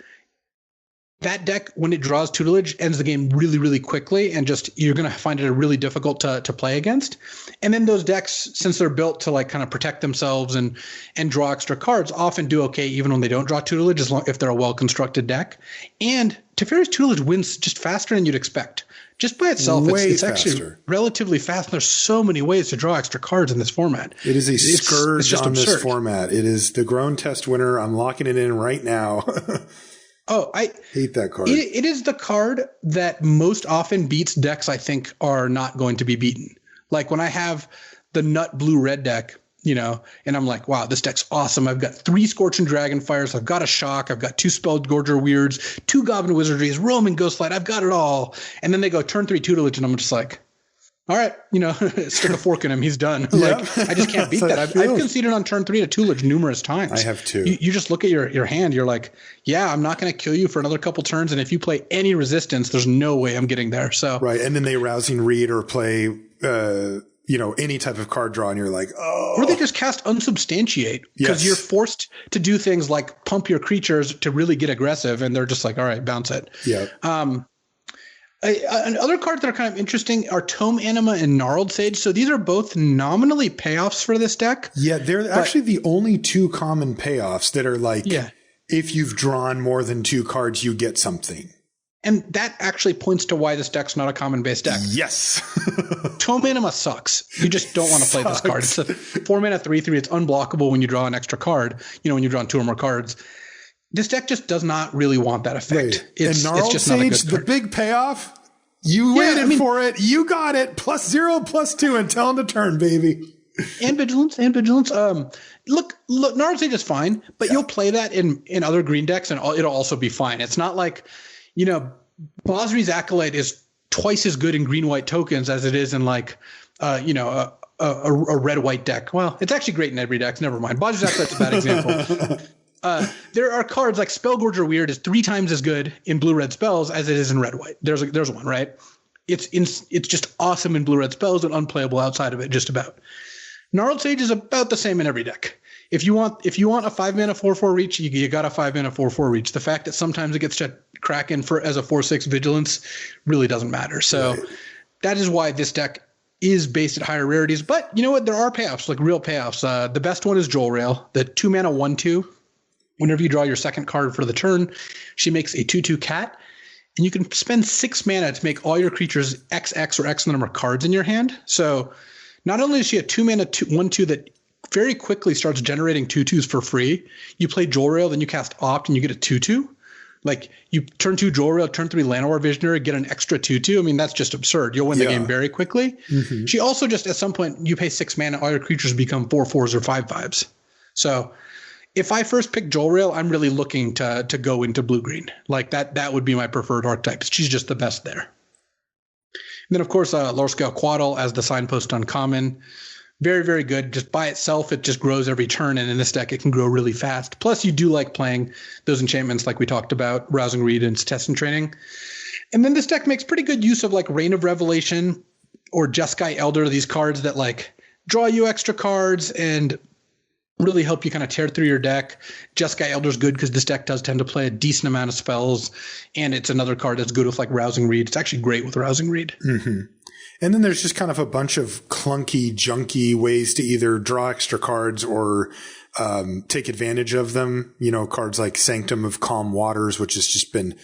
that deck, when it draws tutelage, ends the game really, really quickly, and you're going to find it really difficult to play against. And then those decks, since they're built to kind of protect themselves and draw extra cards, often do okay even when they don't draw tutelage, if they're a well-constructed deck. And Teferi's Tutelage wins just faster than you'd expect. Just by itself, it's actually relatively fast. There's so many ways to draw extra cards in this format. It is a scourge on this format. It is the Grown Test winner. I'm locking it in right now. Oh, I hate that card. It is the card that most often beats decks I think are not going to be beaten. Like when I have the nut blue-red deck, and I'm like, wow, this deck's awesome. I've got 3 Scorching Dragonfires. I've got a Shock. I've got 2 Spellgorger Weirds, 2 Goblin Wizardries, Roaming Ghostlight. I've got it all. And then they go turn 3 Tutelage, and I'm just like, all right, stick a fork in him. He's done. Yep. I just can't beat that. I've conceded on turn 3 to Tutelage numerous times. I have too. You just look at your hand. You're like, yeah, I'm not going to kill you for another couple turns. And if you play any resistance, there's no way I'm getting there. So right. And then they Rousing Reed or play, any type of card draw, and you're like, oh. Or they just cast Unsubstantiate because you're forced to do things like pump your creatures to really get aggressive. And they're just like, all right, bounce it. Yeah. Other cards that are kind of interesting are Tome Anima and Gnarled Sage. So these are both nominally payoffs for this deck. Yeah, they're actually the only 2 common payoffs that are like, if you've drawn more than 2 cards, you get something. And that actually points to why this deck's not a common base deck. Yes. Tome Anima sucks. You just don't want to play this card. It's a 4-mana 3/3. It's unblockable when you draw an extra card, when you draw 2 or more cards. This deck just does not really want that effect. Right. It's just Sage, not a good card. the big payoff, you waited for it. You got it. +0, +2 until end of turn, baby. And Vigilance. Look, Gnarled Sage is fine, but you'll play that in other green decks, and it'll also be fine. It's not like, Bosri's Acolyte is twice as good in green-white tokens as it is in a red-white deck. Well, it's actually great in every deck. Never mind. Bosri's Acolyte's a bad example. There are cards like Spellgorger Weird is 3 times as good in blue-red spells as it is in red-white. There's one, right? It's just awesome in blue-red spells and unplayable outside of it, just about. Gnarled Sage is about the same in every deck. If you want a 5-mana 4/4 reach, you got a 5-mana 4/4 reach. The fact that sometimes it gets to Kraken as a 4/6 Vigilance really doesn't matter. So that is why this deck is based at higher rarities. But you know what? There are payoffs, like real payoffs. The best one is Joel Rail, the 2-mana 1/2. Whenever you draw your second card for the turn, she makes a 2/2 cat, and you can spend 6 mana to make all your creatures XX or X number of cards in your hand. So not only is she a 2 mana 1/2 that very quickly starts generating 2/2s for free. You play Jewel Rail, then you cast Opt, and you get a 2/2. Like you turn 2 Jewel Rail, turn 3 Llanowar Visionary, get an extra 2/2. I mean, that's just absurd. You'll win the game very quickly. Mm-hmm. She also just at some point you pay 6 mana, all your creatures become 4/4s or 5/5s. So if I first pick Jewel Rail, I'm really looking to go into blue-green. Like that would be my preferred archetype. She's just the best there. And then, of course, Lower Scale Quaddle as the Signpost Uncommon. Very, very good. Just by itself, it just grows every turn. And in this deck, it can grow really fast. Plus, you do like playing those enchantments like we talked about, Rousing Reed and Test and Training. And then this deck makes pretty good use of like Reign of Revelation or Jeskai Elder, these cards that like draw you extra cards and really help you kind of tear through your deck. Jeskai Elder's good because this deck does tend to play a decent amount of spells. And it's another card that's good with like Rousing Reed. It's actually great with Rousing Reed. Mm-hmm. And then there's just kind of a bunch of clunky, junky ways to either draw extra cards or take advantage of them. You know, cards like Sanctum of Calm Waters, which has just been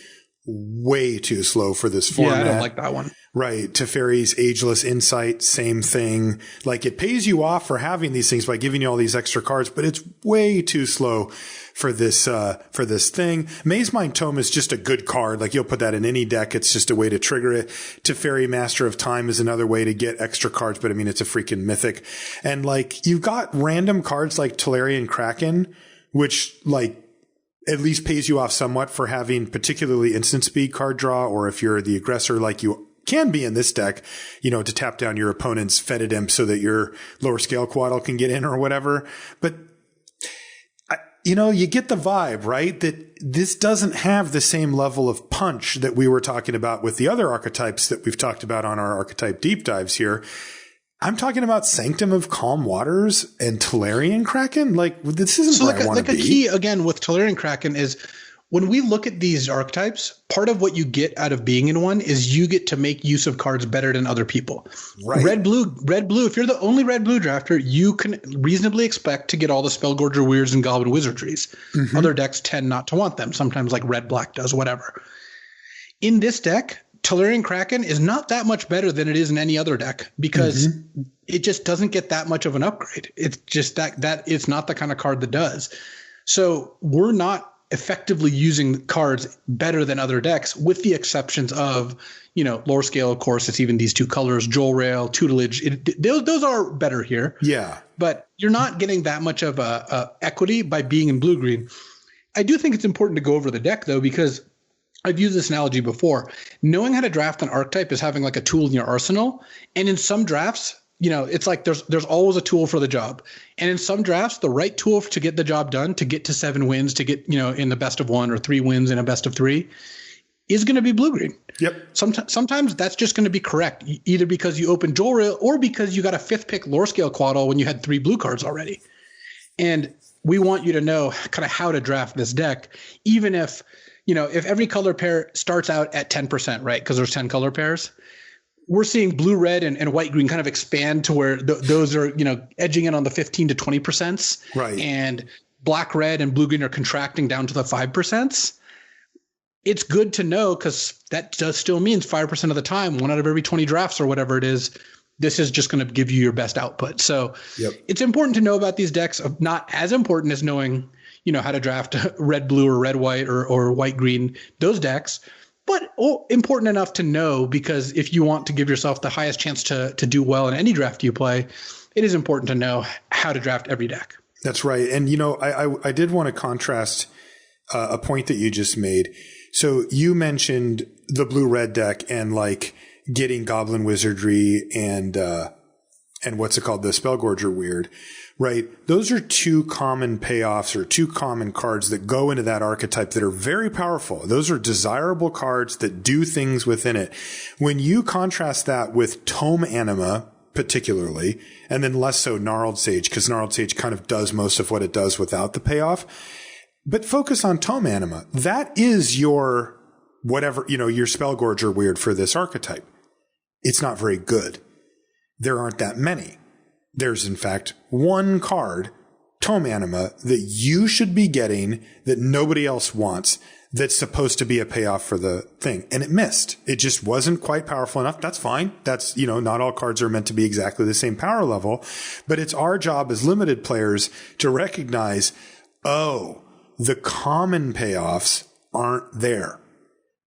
way too slow for this format. Yeah, I don't like that one. Right. Teferi's Ageless Insight, same thing. Like it pays you off for having these things by giving you all these extra cards, but it's way too slow for this thing. Mazemind Tome is just a good card. Like you'll put that in any deck. It's just a way to trigger it. Teferi Master of Time is another way to get extra cards, but I mean, it's a freaking mythic. And like you've got random cards like Tolarian Kraken, which like at least pays you off somewhat for having particularly instant speed card draw, or if you're the aggressor like you can be in this deck, you know, to tap down your opponent's Fetid Imp so that your Lower Scale Quaddle can get in or whatever. But, you know, you get the vibe, right? That this doesn't have the same level of punch that we were talking about with the other archetypes that we've talked about on our archetype deep dives here. I'm talking about Sanctum of Calm Waters and Tolarian Kraken. Like, this isn't where I want to be. Like a key, again, with Tolarian Kraken is when we look at these archetypes, part of what you get out of being in one is you get to make use of cards better than other people. Right. Red, blue. If you're the only red-blue drafter, you can reasonably expect to get all the Spellgorger Weirds and Goblin Wizardries. Mm-hmm. Other decks tend not to want them. Sometimes like red-black does, whatever. In this deck, Tolarian Kraken is not that much better than it is in any other deck because it just doesn't get that much of an upgrade. It's just that it's not the kind of card that does. So we're not effectively using cards better than other decks, with the exceptions of, you know, Lower Scale, of course, it's even these two colors, Jewel Rail, Tutelage. Those are better here. Yeah. But you're not getting that much of a equity by being in blue-green. I do think it's important to go over the deck, though, because I've used this analogy before. Knowing how to draft an archetype is having like a tool in your arsenal. And in some drafts, you know, it's like there's always a tool for the job. And in some drafts, the right tool to get the job done, to get to 7 wins, to get, you know, in the best of 1 or 3 wins in a best of 3 is going to be blue-green. Yep. Sometimes that's just going to be correct, either because you opened Jewel Rail or because you got a 5th pick Lower Scale Quaddle when you had 3 blue cards already. And we want you to know kind of how to draft this deck, even if, you know, if every color pair starts out at 10%, right? Because there's 10 color pairs. We're seeing blue, red, and white, green kind of expand to where those are, you know, edging in on the 15 to 20%. Right. And black, red, and blue, green are contracting down to the 5%. It's good to know because that does still means 5% of the time, 1 out of every 20 drafts or whatever it is, this is just going to give you your best output. So It's important to know about these decks. Not as important as knowing, you know, how to draft red, blue, or red, white, or white, green, those decks. But important enough to know, because if you want to give yourself the highest chance to do well in any draft you play, it is important to know how to draft every deck. That's right. And, you know, I did want to contrast a point that you just made. So you mentioned the blue-red deck and like getting Goblin Wizardry and what's it called? The Spellgorger Weird. Right. Those are 2 common payoffs or 2 common cards that go into that archetype that are very powerful. Those are desirable cards that do things within it. When you contrast that with Tome Anima, particularly, and then less so Gnarled Sage, because Gnarled Sage kind of does most of what it does without the payoff. But focus on Tome Anima. That is your whatever, you know, your Spellgorger Weird for this archetype. It's not very good. There aren't that many. There's, in fact, 1 card, tome anima that you should be getting that nobody else wants that's supposed to be a payoff for the thing. And it missed. It just wasn't quite powerful enough. That's fine. That's, not all cards are meant to be exactly the same power level, but it's our job as limited players to recognize, the common payoffs aren't there.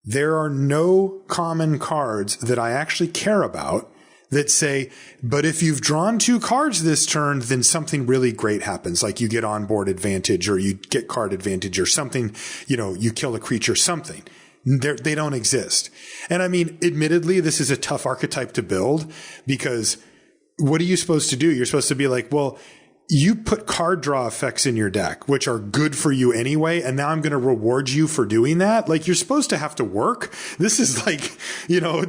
There are no common cards that I actually care about that say, but if you've drawn 2 cards this turn, then something really great happens. Like you get onboard advantage or you get card advantage or something, you kill a creature, something. They don't exist. And I mean, admittedly, this is a tough archetype to build because what are you supposed to do? You're supposed to be like, well, you put card draw effects in your deck, which are good for you anyway. And now I'm going to reward you for doing that. Like you're supposed to have to work. This is like,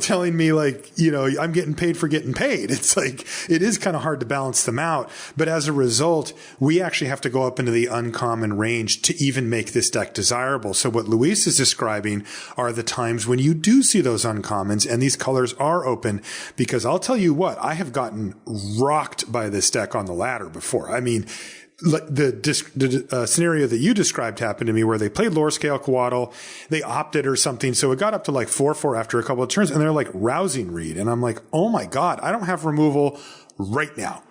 telling me like, I'm getting paid for getting paid. It's like, it is kind of hard to balance them out. But as a result, we actually have to go up into the uncommon range to even make this deck desirable. So what Luis is describing are the times when you do see those uncommons and these colors are open, because I'll tell you what, I have gotten rocked by this deck on the ladder before. I mean, the scenario that you described happened to me where they played Lore Scale Coatl, they opted or something. So it got up to like 4-4 after a couple of turns and they're like Rousing Reed. And I'm like, oh my God, I don't have removal right now,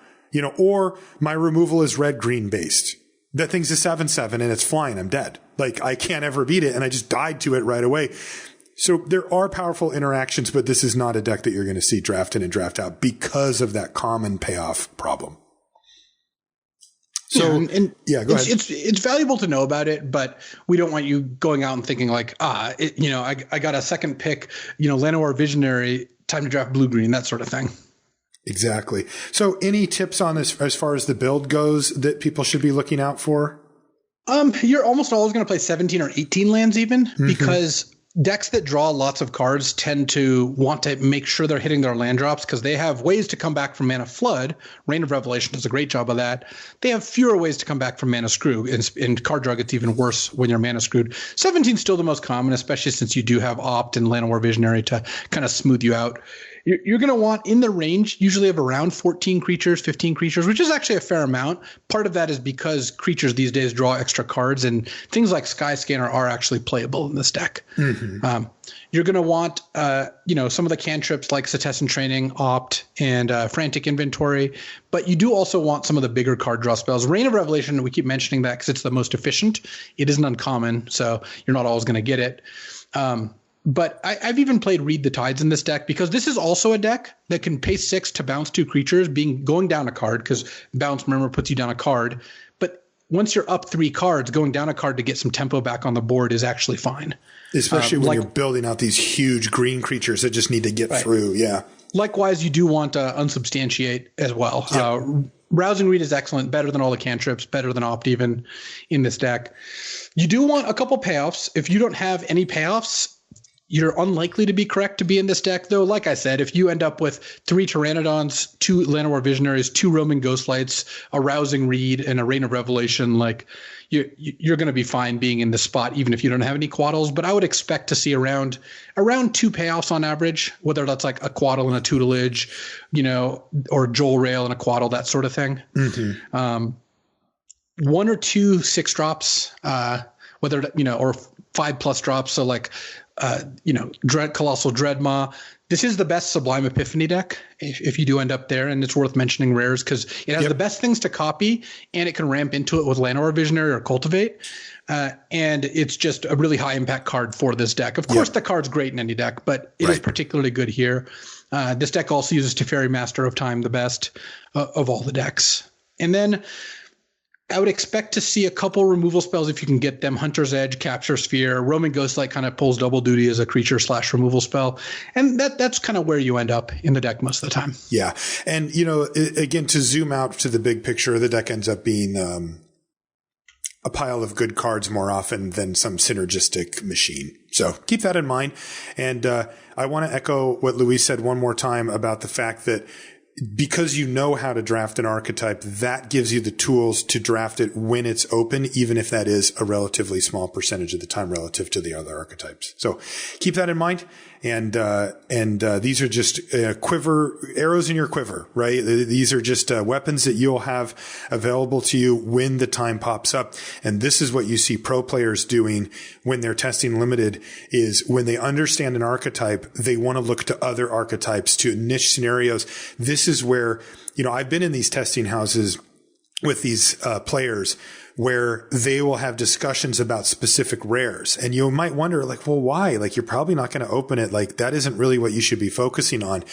or my removal is red-green based. That thing's a 7/7 and it's flying. I'm dead. Like I can't ever beat it. And I just died to it right away. So there are powerful interactions, but this is not a deck that you're going to see draft in and draft out because of that common payoff problem. So, go ahead. It's valuable to know about it, but we don't want you going out and thinking like, I got a second pick, Llanowar Visionary, time to draft blue-green, that sort of thing. Exactly. So any tips on this as far as the build goes that people should be looking out for? You're almost always going to play 17 or 18 lands even, because decks that draw lots of cards tend to want to make sure they're hitting their land drops because they have ways to come back from Mana Flood. Reign of Revelation does a great job of that. They have fewer ways to come back from Mana Screw, and card draw gets even worse when you're Mana Screwed. 17 is still the most common, especially since you do have Opt and Llanowar Visionary to kind of smooth you out. You're going to want in the range usually of around 14 creatures, 15 creatures, which is actually a fair amount. Part of that is because creatures these days draw extra cards, and things like Skyscanner are actually playable in this deck. You're going to want, some of the cantrips like Setessan Training, Opt, and Frantic Inventory, but you do also want some of the bigger card draw spells. Reign of Revelation, we keep mentioning that because it's the most efficient. It isn't uncommon, so you're not always going to get it. But I've even played Read the Tides in this deck because this is also a deck that can pay 6 to bounce 2 creatures, going down a card because Bounce Murmur puts you down a card. But once you're up 3 cards, going down a card to get some tempo back on the board is actually fine. Especially when you're building out these huge green creatures that just need to get through. Yeah. Likewise, you do want to unsubstantiate as well. Yep. Rousing Reed is excellent, better than all the cantrips, better than Opt even in this deck. You do want a couple payoffs. If you don't have any payoffs, you're unlikely to be correct to be in this deck, though. Like I said, if you end up with 3 Pteranodons, 2 Llanowar Visionaries, 2 Roaming Ghostlights, a Rousing Reed, and a Reign of Revelation, like you're going to be fine being in this spot, even if you don't have any Quaddles. But I would expect to see around 2 payoffs on average, whether that's like a Quaddle and a Tutelage, or Joel Rail and a Quaddle, that sort of thing. 1 or 2 6-drops, whether or 5+ drops. So like. Colossal Dreadmaw. This is the best Sublime Epiphany deck if you do end up there, and it's worth mentioning rares because it has the best things to copy, and it can ramp into it with Llanowar Visionary or Cultivate, and it's just a really high impact card for this deck. Of course, the card's great in any deck, but it is particularly good here. This deck also uses Teferi, Master of Time, the best of all the decks. And then I would expect to see a couple removal spells if you can get them. Hunter's Edge, Capture Sphere, Roaming Ghostlight kind of pulls double duty as a creature / removal spell. And that's kind of where you end up in the deck most of the time. Yeah. And, again, to zoom out to the big picture, the deck ends up being a pile of good cards more often than some synergistic machine. So keep that in mind. And I want to echo what Luis said one more time about the fact that because you know how to draft an archetype, that gives you the tools to draft it when it's open, even if that is a relatively small percentage of the time relative to the other archetypes. So keep that in mind. And these are just arrows in your quiver, right? These are just weapons that you'll have available to you when the time pops up. And this is what you see pro players doing when they're testing limited, is when they understand an archetype, they want to look to other archetypes, to niche scenarios. This is where, I've been in these testing houses with these players where they will have discussions about specific rares. And you might wonder, well, why? You're probably not going to open it. That isn't really what you should be focusing on.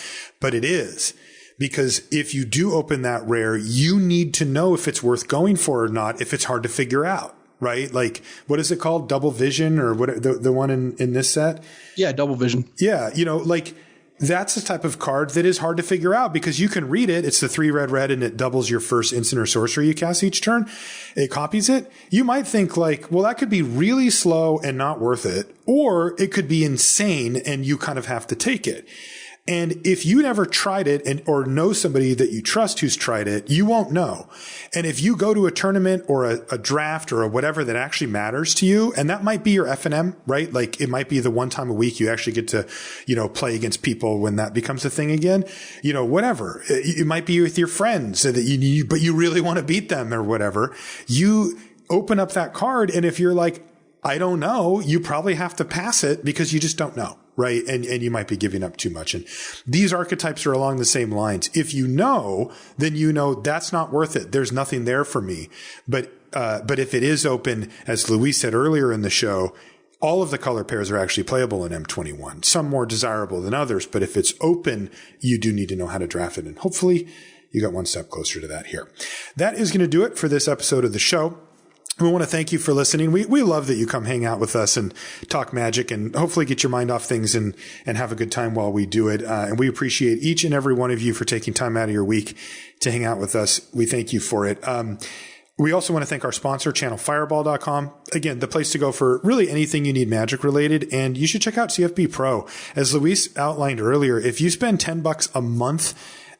But it is. Because if you do open that rare, you need to know if it's worth going for or not, if it's hard to figure out, right? What is it called? Double vision, or what, the one in this set? Yeah, double vision. Yeah. That's the type of card that is hard to figure out, because you can read it. It's the 3 red, and it doubles your first instant or sorcery you cast each turn. It copies it. You might think well, that could be really slow and not worth it, or it could be insane and you kind of have to take it. And if you never tried it or know somebody that you trust who's tried it, you won't know. And if you go to a tournament or a draft or whatever that actually matters to you, and that might be your F&M, right? It might be the one time a week you actually get to, play against people when that becomes a thing again, whatever. It might be with your friends that but you really want to beat them or whatever. You open up that card, and if you're I don't know, you probably have to pass it because you just don't know. Right. And you might be giving up too much. And these archetypes are along the same lines. If you know, then that's not worth it. There's nothing there for me. But if it is open, as Luis said earlier in the show, all of the color pairs are actually playable in M21, some more desirable than others. But if it's open, you do need to know how to draft it. And hopefully you got one step closer to that here. That is going to do it for this episode of the show. We want to thank you for listening. We love that you come hang out with us and talk Magic and hopefully get your mind off things and have a good time while we do it. And we appreciate each and every one of you for taking time out of your week to hang out with us. We thank you for it. We also want to thank our sponsor, channelfireball.com. Again, the place to go for really anything you need Magic related. And you should check out CFB Pro. As Luis outlined earlier, if you spend $10 a month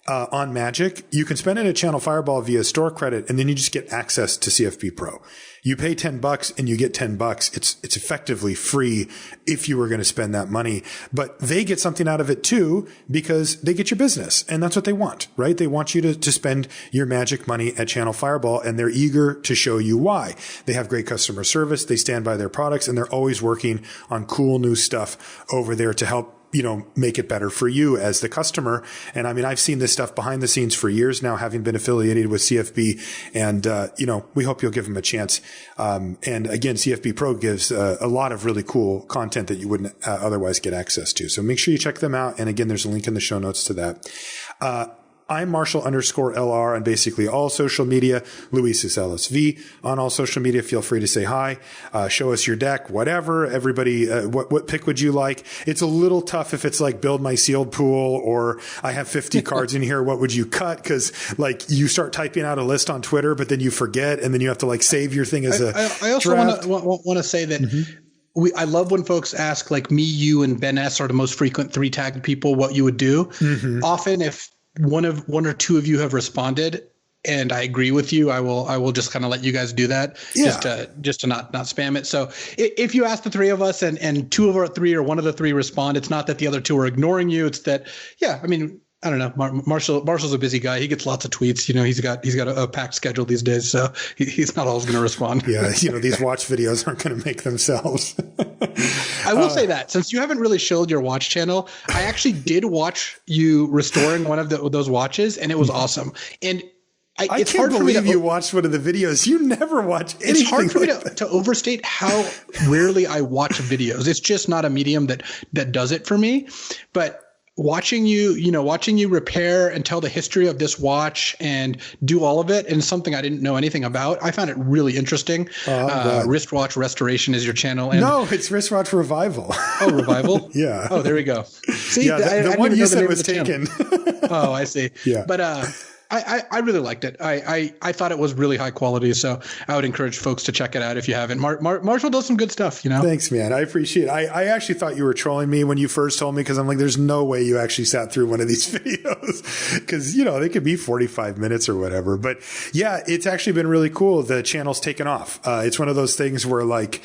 on Magic, you can spend it at Channel Fireball via store credit, and then you just get access to CFB Pro. You pay $10 and you get $10. It's effectively free if you were going to spend that money, but they get something out of it too, because they get your business, and that's what they want, right? They want you to spend your Magic money at Channel Fireball, and they're eager to show you why. They have great customer service. They stand by their products, and they're always working on cool new stuff over there to help make it better for you as the customer. And I've seen this stuff behind the scenes for years now, having been affiliated with CFB. And, we hope you'll give them a chance. And again, CFB Pro gives a lot of really cool content that you wouldn't otherwise get access to. So make sure you check them out. And again, there's a link in the show notes to that. I'm Marshall_LR on basically all social media. Luis is LSV on all social media. Feel free to say hi. Show us your deck, whatever. Everybody, what pick would you like? It's a little tough if it's build my sealed pool, or I have 50 cards in here. What would you cut? Cause you start typing out a list on Twitter, but then you forget, and then you have to save your thing as I also want to say that I love when folks ask, me, you, and Ben S are the most frequent 3-tagged people, what you would do. Often if one or two of you have responded and I agree with you, I will just kind of let you guys do that. Yeah. just to not spam it. So if you ask the three of us and two of our three or one of the three respond, it's not that the other two are ignoring you. It's that, I don't know. Marshall's a busy guy. He gets lots of tweets. He's got a packed schedule these days, so he's not always going to respond. Yeah, these watch videos aren't going to make themselves. I will say that since you haven't really showed your watch channel, I actually did watch you restoring one of those watches, and it was awesome. And I can't believe you watched one of the videos. You never watch anything. It's hard for me to overstate how rarely I watch videos. It's just not a medium that does it for me. But watching you repair and tell the history of this watch and do all of it, and something I didn't know anything about, I found it really interesting. Wristwatch Restoration is your channel. And no, it's Wristwatch Revival. Oh, Revival? Yeah. Oh, there we go. See, yeah, the one you said was taken. Oh, I see. Yeah. But I really liked it. I thought it was really high quality, so I would encourage folks to check it out if you haven't. Marshall does some good stuff, you know. Thanks, man. I appreciate it. I actually thought you were trolling me when you first told me, because I'm like, there's no way you actually sat through one of these videos, because they could be 45 minutes or whatever. But yeah, it's actually been really cool. The channel's taken off. It's one of those things where like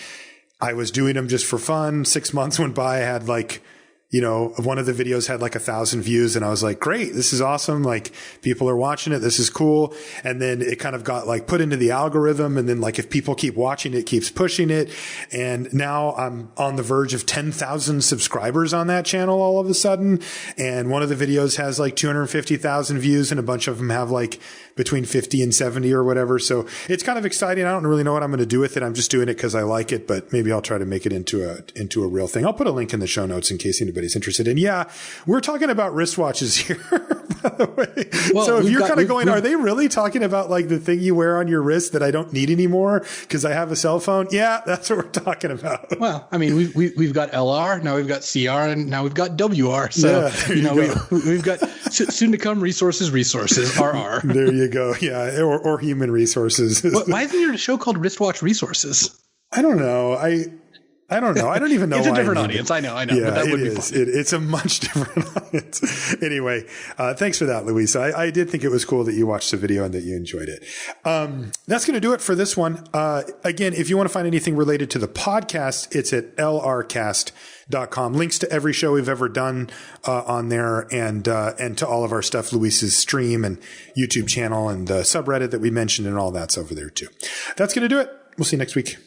I was doing them just for fun. 6 months went by. I had like, one of the videos had like 1,000 views, and I was like, great, this is awesome. Like, people are watching it. This is cool. And then it kind of got like put into the algorithm. And then like, if people keep watching it, keeps pushing it. And now I'm on the verge of 10,000 subscribers on that channel all of a sudden. And one of the videos has like 250,000 views, and a bunch of them have like between 50 and 70 or whatever. So it's kind of exciting. I don't really know what I'm going to do with it. I'm just doing it because I like it, but maybe I'll try to make it into a real thing. I'll put a link in the show notes in case anybody's interested. And yeah, we're talking about wristwatches here, by the way. Well, so if you're kind of going, are they really talking about like the thing you wear on your wrist that I don't need anymore because I have a cell phone? Yeah, that's what we're talking about. Well, I mean, we've got LR, now we've got CR, and now we've got WR. So, we've got soon to come resources, RR. There you go. Yeah. Or human resources. Why isn't your show called Wristwatch Resources? I don't know. I don't know. I don't even know. It's a different audience. I know. Yeah, but that would be fun. It's a much different audience. Anyway, thanks for that, Luis. I did think it was cool that you watched the video and that you enjoyed it. That's going to do it for this one. Again, if you want to find anything related to the podcast, it's at lrcast.com. Links to every show we've ever done on there, and to all of our stuff, Luis's stream and YouTube channel and the subreddit that we mentioned, and all that's over there too. That's going to do it. We'll see you next week.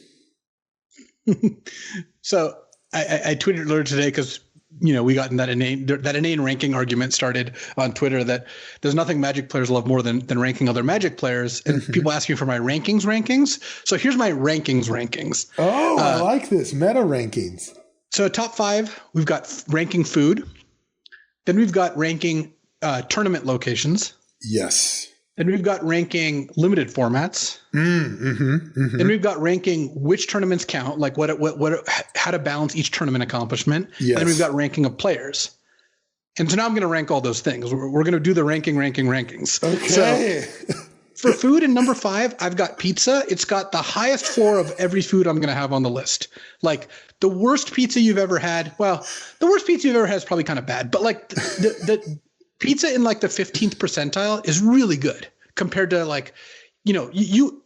So I tweeted earlier today because we got in that inane ranking argument started on Twitter that there's nothing Magic players love more than ranking other Magic players, and people ask me for my rankings. So here's my rankings. Oh, I like this meta rankings. So top 5, we've got ranking food, then we've got ranking tournament locations. Yes. Then we've got ranking limited formats. Then we've got ranking which tournaments count, like how to balance each tournament accomplishment. Yes. Then we've got ranking of players. And so now I'm going to rank all those things. We're going to do the rankings. Okay. So for food in number 5, I've got pizza. It's got the highest floor of every food I'm going to have on the list. Like the worst pizza you've ever had. Well, the worst pizza you've ever had is probably kind of bad, but like the pizza in like the 15th percentile is really good compared to like, you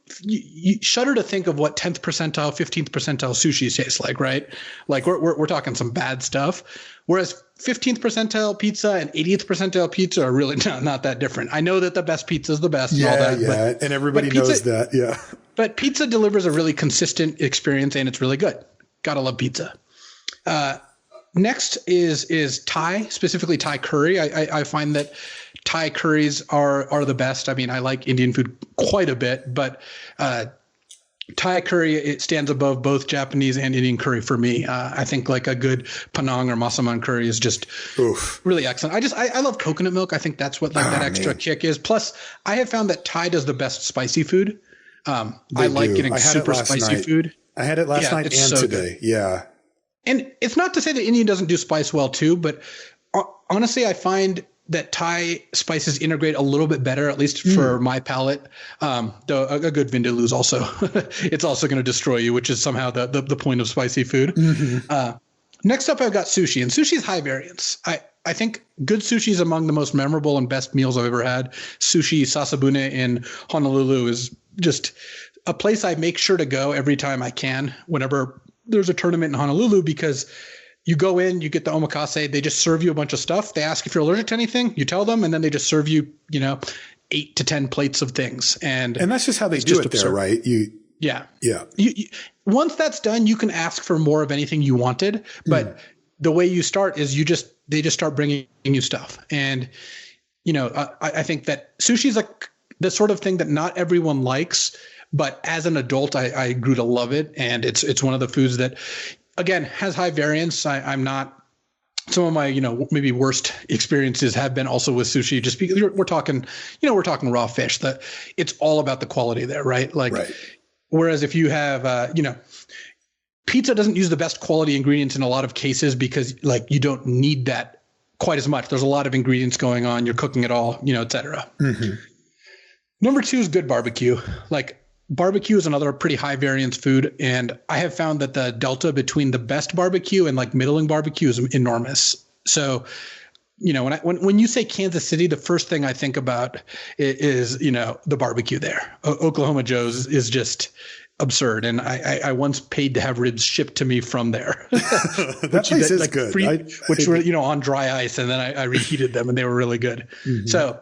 shudder to think of what 10th percentile, 15th percentile sushi tastes like, right? Like we're talking some bad stuff. Whereas 15th percentile pizza and 80th percentile pizza are really not that different. I know that the best pizza is the best and all that. Yeah, and everybody knows that. Yeah. But pizza delivers a really consistent experience, and it's really good. Gotta love pizza. Next is Thai, specifically Thai curry. I find that Thai curries are the best. I mean, I like Indian food quite a bit, but Thai curry, it stands above both Japanese and Indian curry for me. I think like a good Penang or Massaman curry is just really excellent. I love coconut milk. I think that's what that extra kick is. Plus, I have found that Thai does the best spicy food. I like getting super spicy food. I had it last night and so today. Good. Yeah. And it's not to say that Indian doesn't do spice well too, but honestly, I find that Thai spices integrate a little bit better, at least for my palate. Though a good vindaloo is also, it's also going to destroy you, which is somehow the point of spicy food. Next up, I've got sushi, and sushi is high variance. I think good sushi is among the most memorable and best meals I've ever had. Sushi Sasabune in Honolulu is just a place I make sure to go every time I can whenever there's a tournament in Honolulu, because you go in, you get the omakase, they just serve you a bunch of stuff. They ask if you're allergic to anything, you tell them, and then they just serve you, 8 to 10 plates of things. And that's just how they do it there, right? Yeah. You, once that's done, you can ask for more of anything you wanted, but the way you start is they just start bringing you stuff. And, I think that sushi is like the sort of thing that not everyone likes, but as an adult, I grew to love it. And it's one of the foods that, again, has high variance. I'm not, some of my, maybe worst experiences have been also with sushi, just because we're talking raw fish, that it's all about the quality there, right? Whereas if you have, pizza doesn't use the best quality ingredients in a lot of cases because you don't need that quite as much. There's a lot of ingredients going on. You're cooking it all, et cetera. Number 2 is good barbecue. Like barbecue is another pretty high variance food. And I have found that the delta between the best barbecue and like middling barbecue is enormous. So, you know, when you say Kansas City, the first thing I think about is, you know, the barbecue there. Oklahoma Joe's is just absurd. And I once paid to have ribs shipped to me from there. That place is like good. Which were, you know, on dry ice. And then I reheated them and they were really good. Mm-hmm. So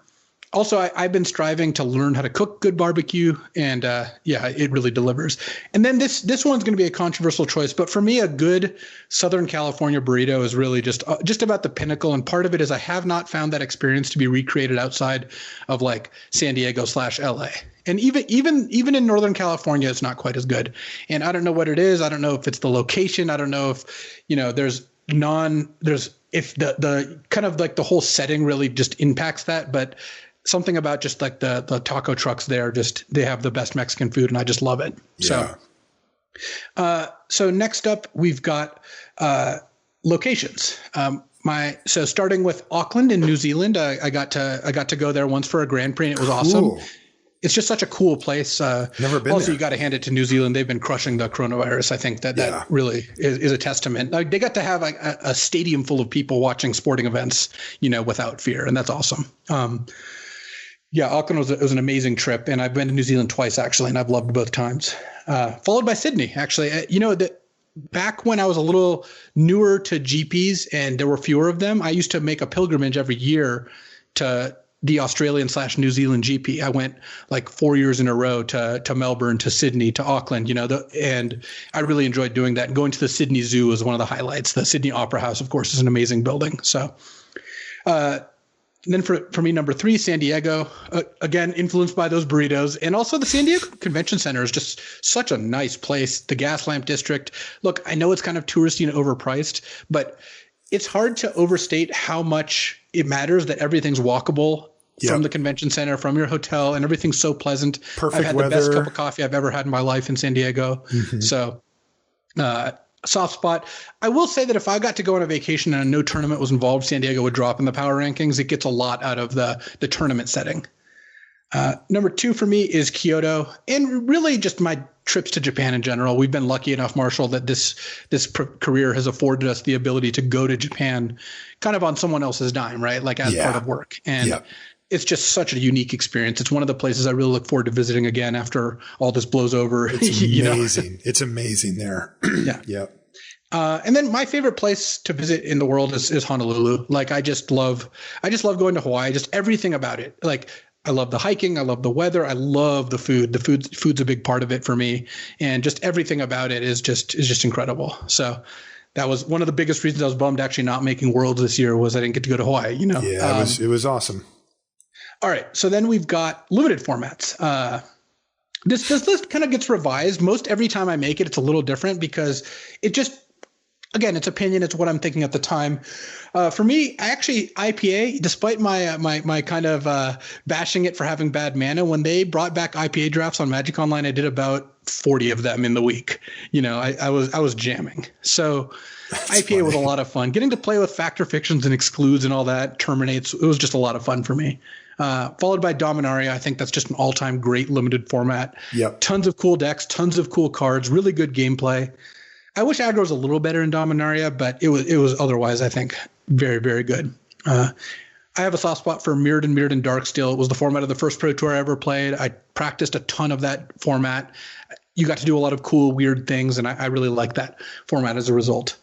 also, I've been striving to learn how to cook good barbecue, and yeah, it really delivers. And then this one's going to be a controversial choice, but for me, a good Southern California burrito is really just about the pinnacle. And part of it is I have not found that experience to be recreated outside of like San Diego / LA. And even in Northern California, it's not quite as good. And I don't know what it is. I don't know if it's the location. I don't know if, you know, if the kind of like the whole setting really just impacts that, but something about just like the taco trucks there, just they have the best Mexican food and I just love it. Yeah. So next up we've got locations. So starting with Auckland in New Zealand, I got to go there once for a Grand Prix and it was awesome. It's just such a cool place. Never been also, there. You got to hand it to New Zealand. They've been crushing the coronavirus. I think that really is a testament. Like they got to have like a stadium full of people watching sporting events, you know, without fear. And that's awesome. Yeah, Auckland was an amazing trip, and I've been to New Zealand twice actually, and I've loved both times. Followed by Sydney, actually. You know, back when I was a little newer to GPs and there were fewer of them, I used to make a pilgrimage every year to the Australian / New Zealand GP. I went like 4 years in a row to Melbourne, to Sydney, to Auckland. You know, and I really enjoyed doing that. And going to the Sydney Zoo was one of the highlights. The Sydney Opera House, of course, is an amazing building. So. And then for me, number 3, San Diego, again, influenced by those burritos. And also the San Diego Convention Center is just such a nice place. The Gaslamp District. Look, I know it's kind of touristy and overpriced, but it's hard to overstate how much it matters that everything's walkable from the convention center, from your hotel, and everything's so pleasant. Perfect I've had weather. The best cup of coffee I've ever had in my life in San Diego. Mm-hmm. So, soft spot. I will say that if I got to go on a vacation and no tournament was involved, San Diego would drop in the power rankings. It gets a lot out of the tournament setting. Number 2 for me is Kyoto, and really just my trips to Japan in general. We've been lucky enough, Marshall, that this career has afforded us the ability to go to Japan kind of on someone else's dime, right? Like as part of work. And it's just such a unique experience. It's one of the places I really look forward to visiting again after all this blows over. It's amazing. It's amazing there. Yeah. And then my favorite place to visit in the world is Honolulu. Like I just love going to Hawaii, just everything about it. Like I love the hiking. I love the weather. I love the food. The food's a big part of it for me. And just everything about it is just incredible. So that was one of the biggest reasons I was bummed actually not making Worlds this year was I didn't get to go to Hawaii, you know? Yeah, it was awesome. All right. So then we've got limited formats. This list kind of gets revised. Most every time I make it, it's a little different because it just, again, it's opinion. It's what I'm thinking at the time. For me, actually, IPA, despite my kind of bashing it for having bad mana, when they brought back IPA drafts on Magic Online, I did about 40 of them in the week. You know, I was jamming. So IPA was a lot of fun. Getting to play with factor fictions and excludes and all that, terminates. It was just a lot of fun for me. Followed by Dominaria. I think that's just an all-time great limited format. Yep. Tons of cool decks, tons of cool cards, really good gameplay. I wish aggro was a little better in Dominaria, but it was otherwise, I think, very, very good. I have a soft spot for Mirrodin Dark still. It was the format of the first Pro Tour I ever played. I practiced a ton of that format. You got to do a lot of cool, weird things, and I really like that format as a result.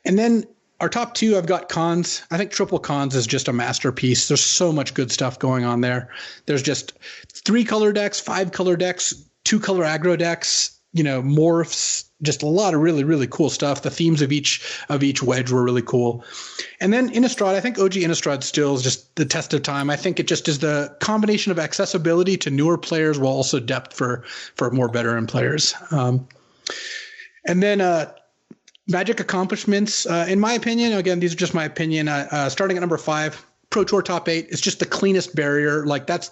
And then our top 2, I've got Cons. I think Triple Cons is just a masterpiece. There's so much good stuff going on there. There's just 3-color decks, 5-color decks, 2-color aggro decks, you know, morphs, just a lot of really, really cool stuff. The themes of each wedge were really cool. And then Innistrad, I think OG Innistrad still is just the test of time. I think it just is the combination of accessibility to newer players while also depth for more veteran players. And then Magic accomplishments, in my opinion, again, these are just my opinion, starting at number 5, Pro Tour top 8, it's just the cleanest barrier. Like that's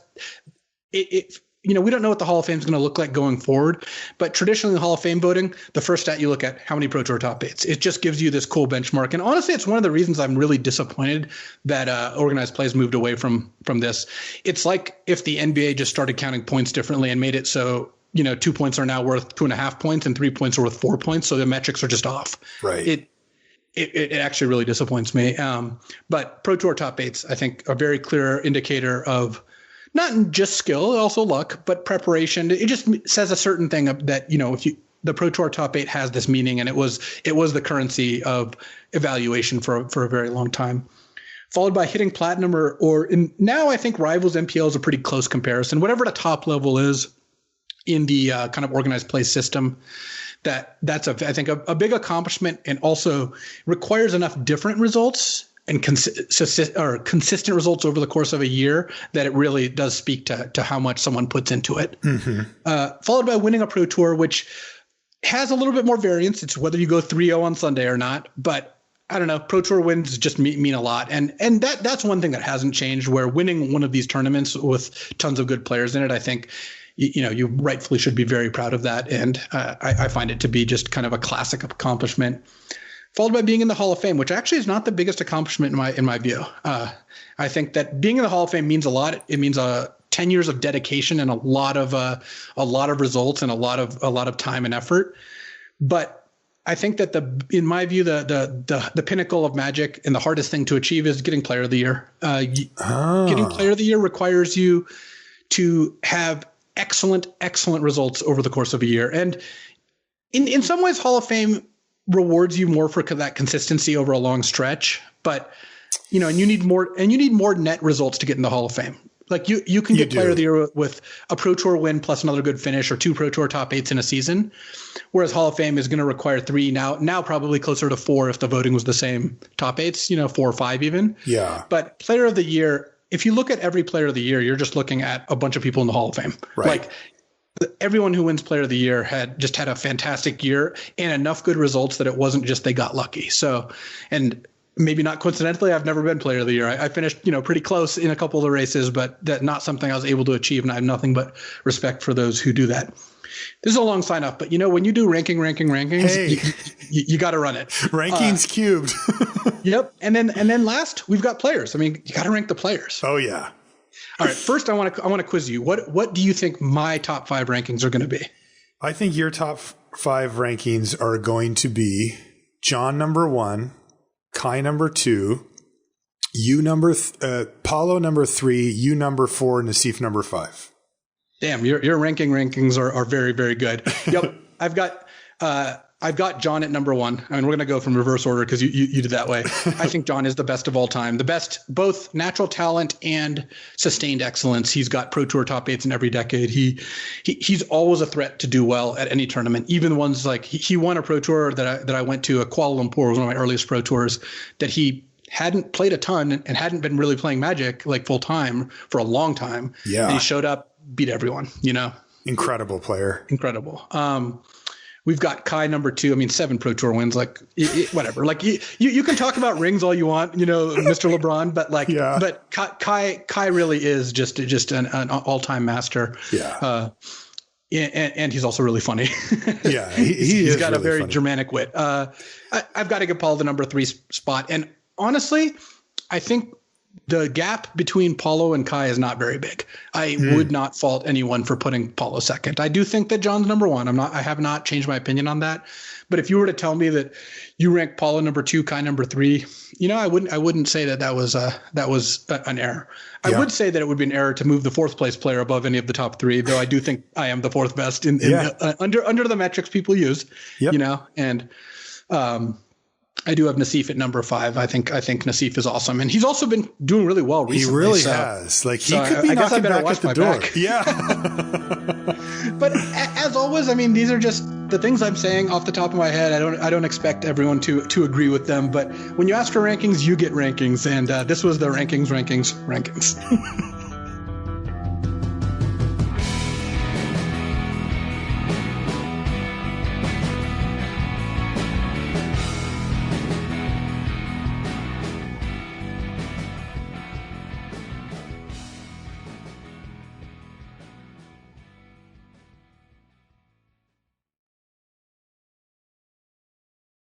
it we don't know what the Hall of Fame is going to look like going forward, but traditionally in Hall of Fame voting, the first stat you look at, how many Pro Tour top 8s. It just gives you this cool benchmark. And honestly, it's one of the reasons I'm really disappointed that organized plays moved away from this. It's like if the NBA just started counting points differently and made it so 2 points are now worth 2.5 points and 3 points are worth 4 points. So the metrics are just off. Right. It actually really disappoints me. But Pro Tour top 8s, I think, a very clear indicator of not just skill, also luck, but preparation. It just says a certain thing that, if the Pro Tour top 8 has this meaning, and it was the currency of evaluation for a very long time. Followed by hitting platinum or now I think Rivals MPL is a pretty close comparison. Whatever the top level is in the kind of organized play system, that's I think a big accomplishment, and also requires enough different results and consistent results over the course of a year that it really does speak to how much someone puts into it. Followed by winning a Pro Tour, which has a little bit more variance. It's whether you go 3-0 on Sunday or not, but I don't know. Pro Tour wins just mean a lot. And that's one thing that hasn't changed, where winning one of these tournaments with tons of good players in it, I think, you rightfully should be very proud of that. And I find it to be just kind of a classic accomplishment. Followed by being in the Hall of Fame, which actually is not the biggest accomplishment in my view. I think that being in the Hall of Fame means a lot. It means 10 years of dedication and a lot of results and a lot of time and effort. But I think that in my view, the pinnacle of Magic and the hardest thing to achieve is getting Player of the Year. Getting Player of the Year requires you to have excellent results over the course of a year. And in some ways, Hall of Fame rewards you more for that consistency over a long stretch, but and you need more net results to get in the Hall of Fame. Like you can get Player of the Year with a Pro Tour win plus another good finish, or 2 Pro Tour top 8s in a season, whereas Hall of Fame is going to require 3, now probably closer to 4 if the voting was the same top 8s, 4 or 5 even. Yeah. But Player of the Year, if you look at every Player of the Year, you're just looking at a bunch of people in the Hall of Fame. Right. Like everyone who wins Player of the Year had a fantastic year and enough good results that it wasn't just they got lucky. So, and maybe not coincidentally, I've never been Player of the Year. I finished, pretty close in a couple of the races, but that not something I was able to achieve. And I have nothing but respect for those who do that. This is a long sign up, but when you do rankings, hey. you got to run it. Rankings cubed. Yep. And then last, we've got players. I mean, you got to rank the players. Oh yeah. All right. First, I want to quiz you. What do you think my top 5 rankings are going to be? I think your top 5 rankings are going to be John number 1, Kai number 2, you Paulo number 3, you number 4, Nassif number 5. Damn, your rankings are very, very good. Yep. I've got John at number 1. I mean, we're going to go from reverse order because you did that way. I think John is the best of all time. The best, both natural talent and sustained excellence. He's got Pro Tour top 8s in every decade. He's always a threat to do well at any tournament. Even ones like he won a Pro Tour that I went to, a Kuala Lumpur, was one of my earliest Pro Tours, that he hadn't played a ton and hadn't been really playing Magic like full time for a long time. Yeah. And he showed up, beat everyone, Incredible player. Incredible. We've got Kai number 2. I mean, 7 Pro Tour wins, like whatever. Like you can talk about rings all you want, Mr. LeBron, but but Kai really is just an all-time master. Yeah. And he's also really funny. Yeah. He's got really a very funny. Germanic wit. I've got to give Paul the number 3 spot. And honestly, I think the gap between Paulo and Kai is not very big. I would not fault anyone for putting Paulo second. I do think that John's number 1. I have not changed my opinion on that. But if you were to tell me that you rank Paulo number 2, Kai number 3, I wouldn't say that was an error. I would say that it would be an error to move the 4th place player above any of the top 3, though I do think I am the 4th best under the metrics people use. Yep. And I do have Nassif at number 5. I think Nassif is awesome, and he's also been doing really well recently. He really has. Like he could be knocking back at the door. Yeah. But as always, I mean, these are just the things I'm saying off the top of my head. I don't expect everyone to agree with them, but when you ask for rankings, you get rankings, and this was the rankings.